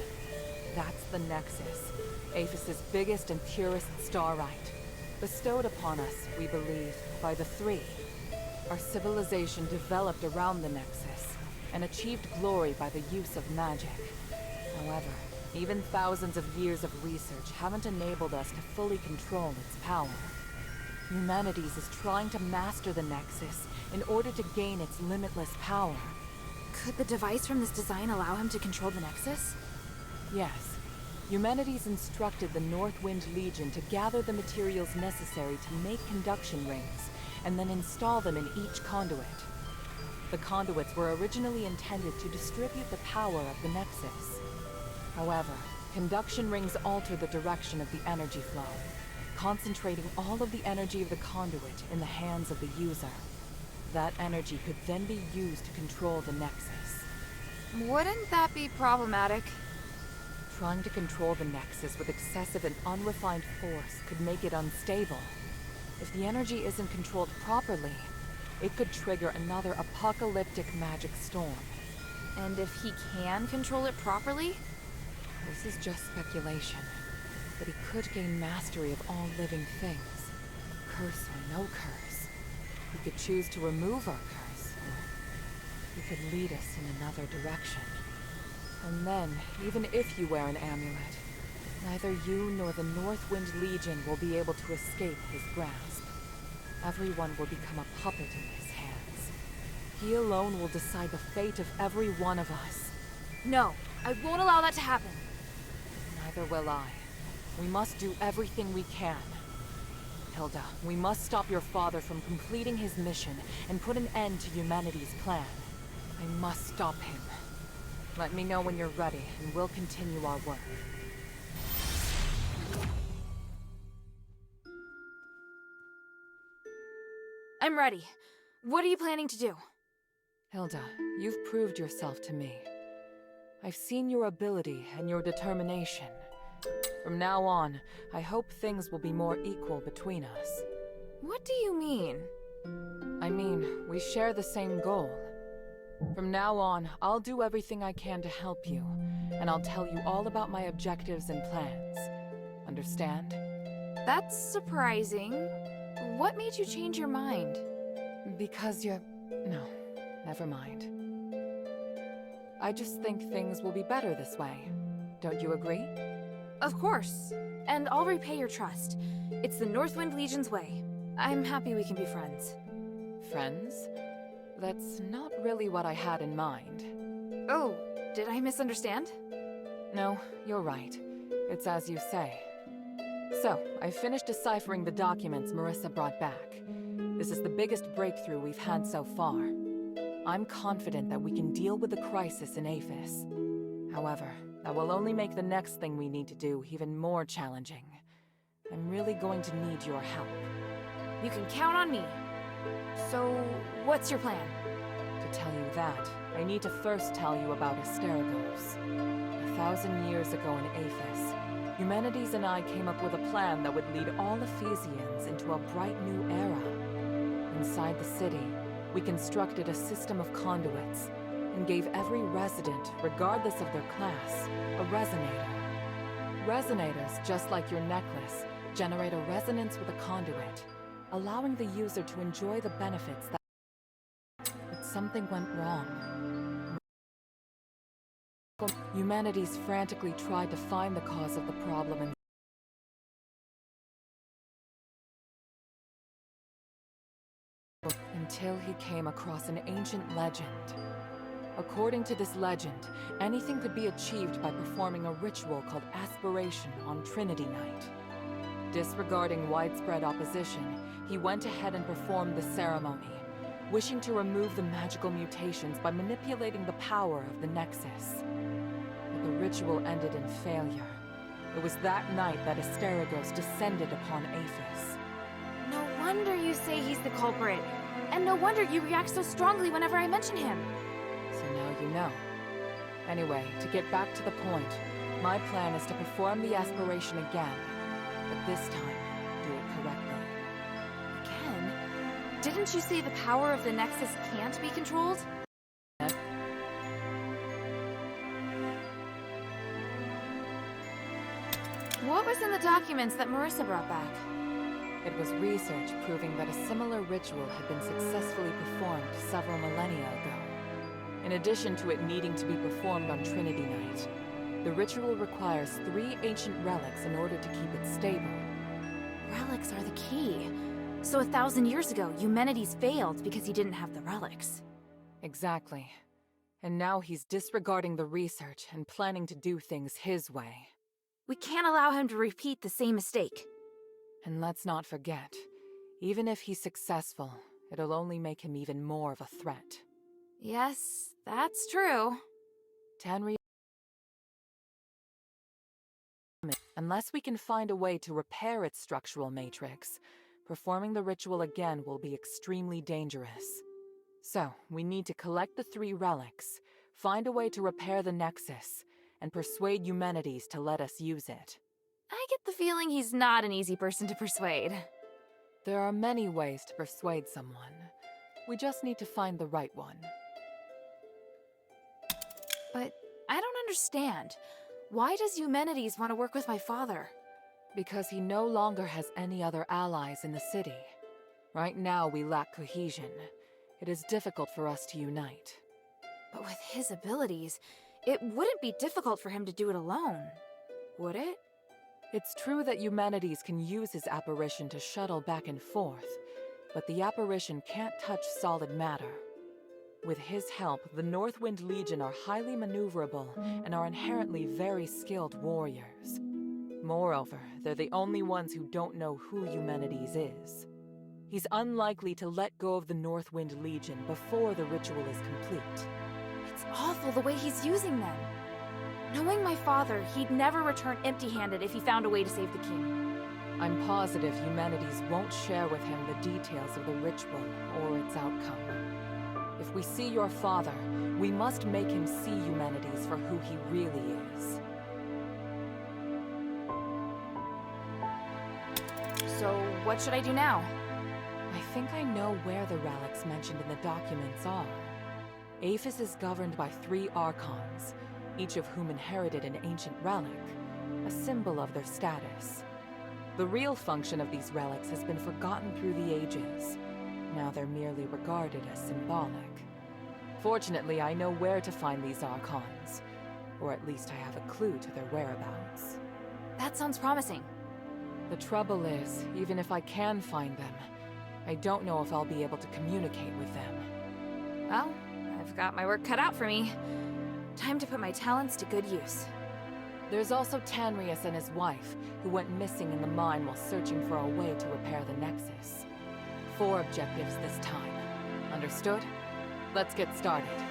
That's the Nexus, Aphis's biggest and purest starlight. Bestowed upon us, we believe, by the Three. Our civilization developed around the Nexus, and achieved glory by the use of magic. However, even thousands of years of research haven't enabled us to fully control its power. Eumenides is trying to master the Nexus in order to gain its limitless power. Could the device from this design allow him to control the Nexus? Yes. Eumenides instructed the Northwind Legion to gather the materials necessary to make conduction rings, and then install them in each conduit. The conduits were originally intended to distribute the power of the Nexus. However, conduction rings alter the direction of the energy flow, concentrating all of the energy of the conduit in the hands of the user. That energy could then be used to control the Nexus. Wouldn't that be problematic? Trying to control the Nexus with excessive and unrefined force could make it unstable. If the energy isn't controlled properly, it could trigger another apocalyptic magic storm. And if he can control it properly? This is just speculation, but he could gain mastery of all living things. Curse or no curse. He could choose to remove our curse, or he could lead us in another direction. And then, even if you wear an amulet, neither you nor the Northwind Legion will be able to escape his grasp. Everyone will become a puppet in his hands. He alone will decide the fate of every one of us. No, I won't allow that to happen. Neither will I. We must do everything we can. Hilda, we must stop your father from completing his mission and put an end to Eumenides' plan. I must stop him. Let me know when you're ready, and we'll continue our work. I'm ready. What are you planning to do? Hilda, you've proved yourself to me. I've seen your ability and your determination. From now on, I hope things will be more equal between us. What do you mean? I mean, we share the same goal. From now on, I'll do everything I can to help you, and I'll tell you all about my objectives and plans. Understand? That's surprising. What made you change your mind? Because you're... No, never mind. I just think things will be better this way. Don't you agree? Of course. And I'll repay your trust. It's the Northwind Legion's way. I'm happy we can be friends. Friends? That's not really what I had in mind. Oh, did I misunderstand? No, you're right. It's as you say. So, I finished deciphering the documents Marissa brought back. This is the biggest breakthrough we've had so far. I'm confident that we can deal with the crisis in Aphis. However, that will only make the next thing we need to do even more challenging. I'm really going to need your help. You can count on me. So, what's your plan? To tell you that, I need to first tell you about Asterigos. 1,000 years ago in Aphis, Eumenides and I came up with a plan that would lead all Ephesians into a bright new era. Inside the city, we constructed a system of conduits and gave every resident, regardless of their class, a resonator. Resonators, just like your necklace, generate a resonance with a conduit, allowing the user to enjoy the benefits that... But something went wrong. Eumenides frantically tried to find the cause of the problem and until he came across an ancient legend. According to this legend, anything could be achieved by performing a ritual called aspiration on Trinity Night. Disregarding widespread opposition, he went ahead and performed the ceremony, wishing to remove the magical mutations by manipulating the power of the Nexus. But the ritual ended in failure. It was that night that Asterigos descended upon Aphis. No wonder you say he's the culprit. And no wonder you react so strongly whenever I mention him. So now you know. Anyway, to get back to the point, my plan is to perform the aspiration again, but this time, do it correctly. Again? Didn't you say the power of the Nexus can't be controlled? What was in the documents that Marissa brought back? It was research proving that a similar ritual had been successfully performed several millennia ago. In addition to it needing to be performed on Trinity Night, the ritual requires 3 ancient relics in order to keep it stable. Relics are the key. So 1,000 years ago, Eumenides failed because he didn't have the relics. Exactly. And now he's disregarding the research and planning to do things his way. We can't allow him to repeat the same mistake. And let's not forget, even if he's successful, it'll only make him even more of a threat. Yes, that's true. Tanri, unless we can find a way to repair its structural matrix, performing the ritual again will be extremely dangerous. So, we need to collect the 3 relics, find a way to repair the Nexus, and persuade Eumenides to let us use it. I get the feeling he's not an easy person to persuade. There are many ways to persuade someone. We just need to find the right one. But I don't understand. Why does Eumenides want to work with my father? Because he no longer has any other allies in the city. Right now, we lack cohesion. It is difficult for us to unite. But with his abilities, it wouldn't be difficult for him to do it alone, would it? It's true that Eumenides can use his apparition to shuttle back and forth, but the apparition can't touch solid matter. With his help, the Northwind Legion are highly maneuverable and are inherently very skilled warriors. Moreover, they're the only ones who don't know who Eumenides is. He's unlikely to let go of the Northwind Legion before the ritual is complete. It's awful the way he's using them. Knowing my father, he'd never return empty-handed if he found a way to save the king. I'm positive Eumenides won't share with him the details of the ritual or its outcome. If we see your father, we must make him see Eumenides for who he really is. So, what should I do now? I think I know where the relics mentioned in the documents are. Aphis is governed by 3 Archons, each of whom inherited an ancient relic, a symbol of their status. The real function of these relics has been forgotten through the ages. Now they're merely regarded as symbolic. Fortunately, I know where to find these Archons, or at least I have a clue to their whereabouts. That sounds promising. The trouble is, even if I can find them, I don't know if I'll be able to communicate with them. Well, I've got my work cut out for me. Time to put my talents to good use. There's also Tanrius and his wife, who went missing in the mine while searching for a way to repair the Nexus. 4 objectives this time. Understood? Let's get started.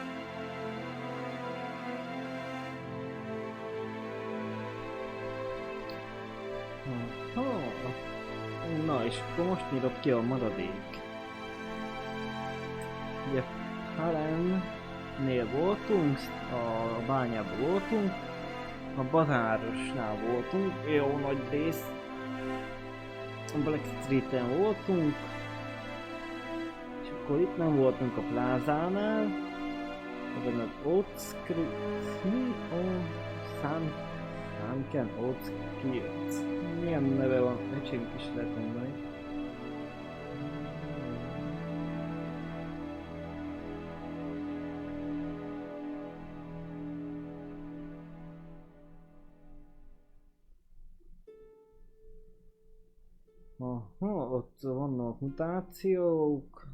Na és akkor most nyitott ki a maradék. Ugye Halennél voltunk, a bányában voltunk, a bazárosnál voltunk, jó nagy rész. A Black Street-en voltunk, és akkor itt nem voltunk a plázánál, ezen az Samken Outskirts. Milyen neve van? Öcsém is lehet mondani. Aha, ott vannak mutációk.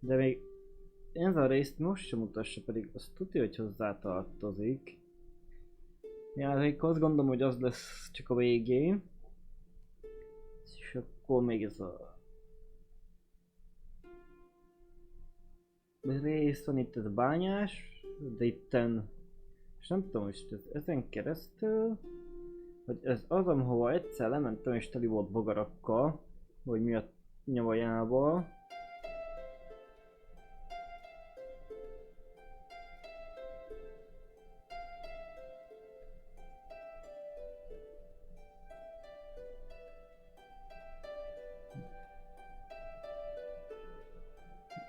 De még ez a részt most sem mutassa, pedig azt tudja, hogy hozzá tartozik. játék, azt gondolom, hogy az lesz csak a végén. És akkor még ez a... rész van itt, ez a bányás, de itten... És nem tudom, hogy ez ezen keresztül... Vagy ez az, ahova egyszer lementem és teli volt bogarakkal, vagy mi a nyavajával.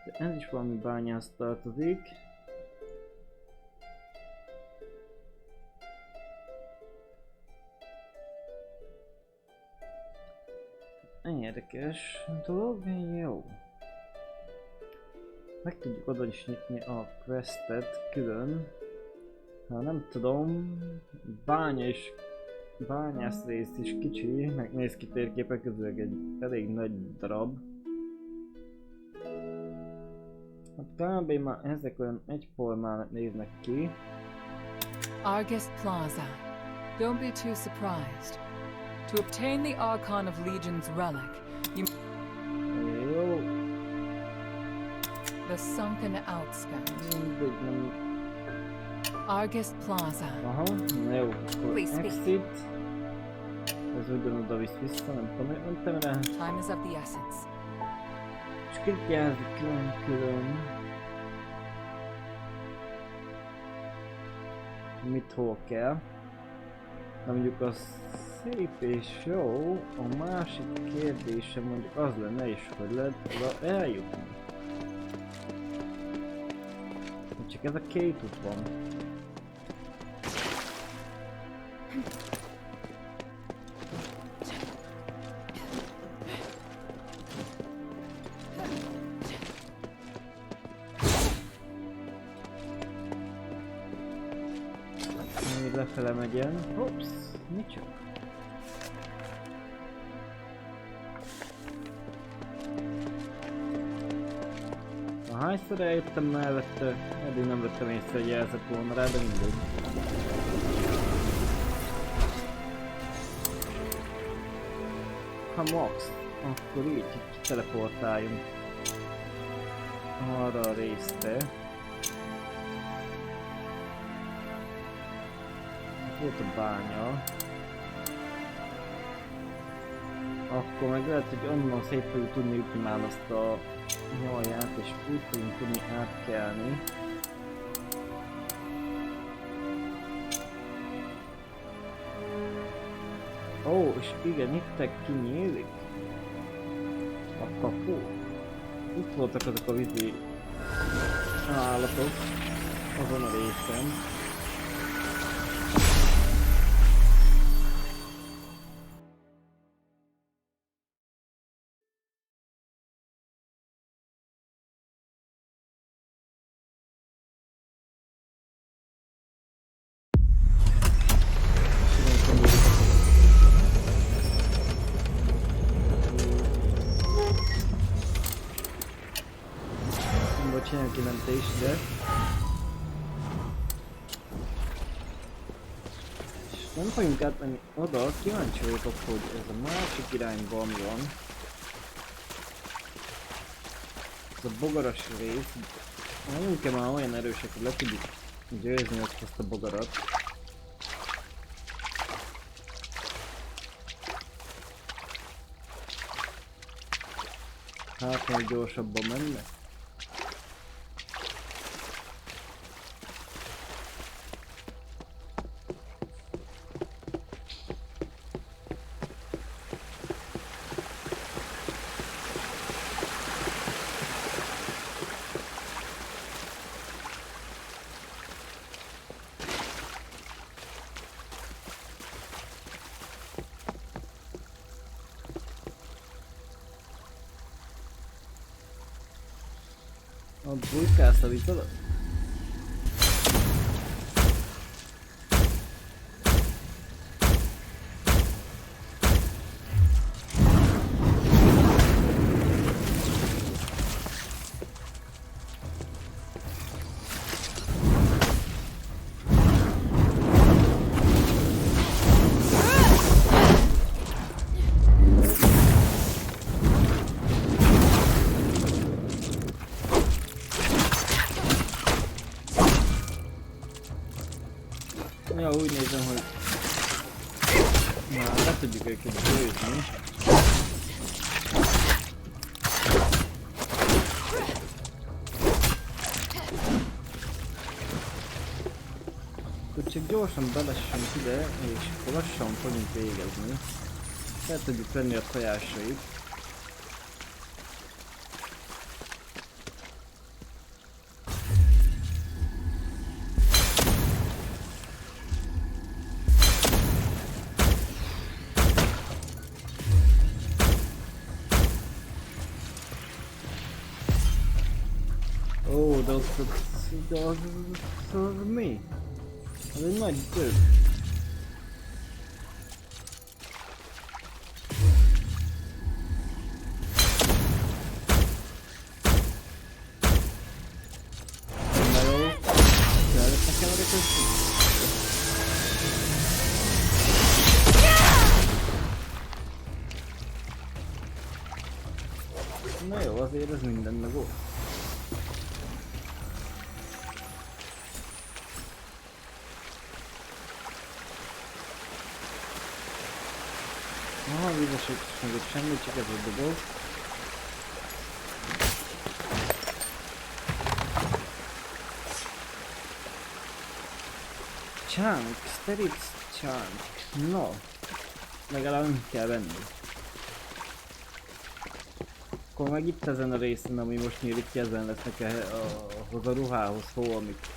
De ez is valami bányász tartozik. Érdekes dolog, jó. Meg tudjuk oda is nyitni a questet külön. Ha nem tudom, bányász rész is kicsi, megnéz ki térképek közül egy elég nagy darab. Hát kb. Már ezek olyan egyformának néznek ki. Argus Plaza. Don't be too surprised. To obtain the Archon of Legion's relic, you... Jó. The sunken outskirts. Mindegy, nem... Argus Plaza. Aha, na jó, akkor Please speak. exit. Ez ugyanoda visz vissza, nem tudom, hogy mentem rá. Time is of the essence. És klikkelni külön. Mit hol kell. Na mondjuk az szép és jó, a másik kérdésem mondjuk az lenne is, hogy lehet oda eljutni. Csak ez a két út van. Még lefele megyen. Hops, micsoda? Hányszor eljöttem mellette, eddig nem vettem észre, hogy jelzett volna rá, de mindegy. Ha max, akkor így teleportáljunk arra a részre. Itt volt a bánya. Akkor meg lehet, hogy onnan szét fogjuk tudni ütni már azt a nyaját, és úgy fogunk tudni átkelni. Ó, és igen, itt kinyílik a kapu. Itt voltak azok a vízi állatok azon a részen. Csinálj kimentést, de... És nem fogunk átmenni oda, kíváncsi vagyok, hogy ez a másik irányban mi van. Ez a bogaras rész. Vagyunk-e már olyan erősek, hogy le tudjuk győzni ezt a bogarat. Hát még gyorsabban mennek. Ott bujkálsz a víz alatt? Ja, úgy nézem, hogy már le tudjuk őket győzni. Akkor csak gyorsan belessünk ide, és akkor lassan fogunk végezni. El tudjuk venni a tojásait. Ó, de az mi? Az egy nagy dög. Na jó, kellett nekem reközni? Na jó, azért ez minden meg volt. Aha, vízeség meg itt semmi, csak ez a dobog. Chunk, Sterit Chunk. No, legalább nem kell venni. Akkor meg itt ezen a részen, ami most nyílik ki, ezen lesznek ahhoz a ruhához hol, amit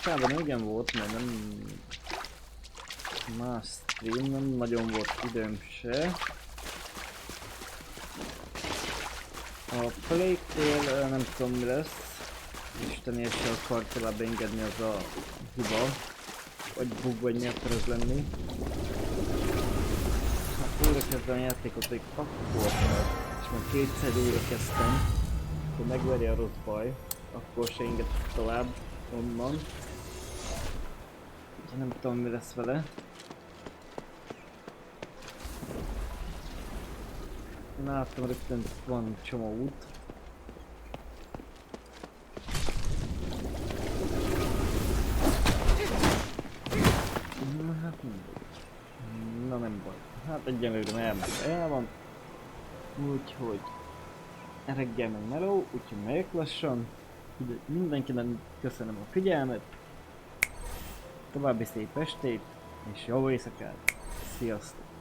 mostában igen volt, mert nem más stream, nem nagyon volt időm se. A Plague-tél nem tudom mi lesz. Isteni se akar tovább engedni, az a hiba. Vagy bug, vagy mi akar ez lenni. Hát újra kezdem a játékot egy akkor, és már kétszer újra kezdtem. Akkor megveri a rossz baj, akkor se engedtek tovább onnan. Nem tudom mi lesz vele. Láttam rögtön van csomó út. Hát na nem baj. Hát egyenlőre el van. Úgyhogy reggel meg meló, úgyhogy megyek lassan. Mindenkinek köszönöm a figyelmet. További szép estét, és jó éjszakát! Sziasztok!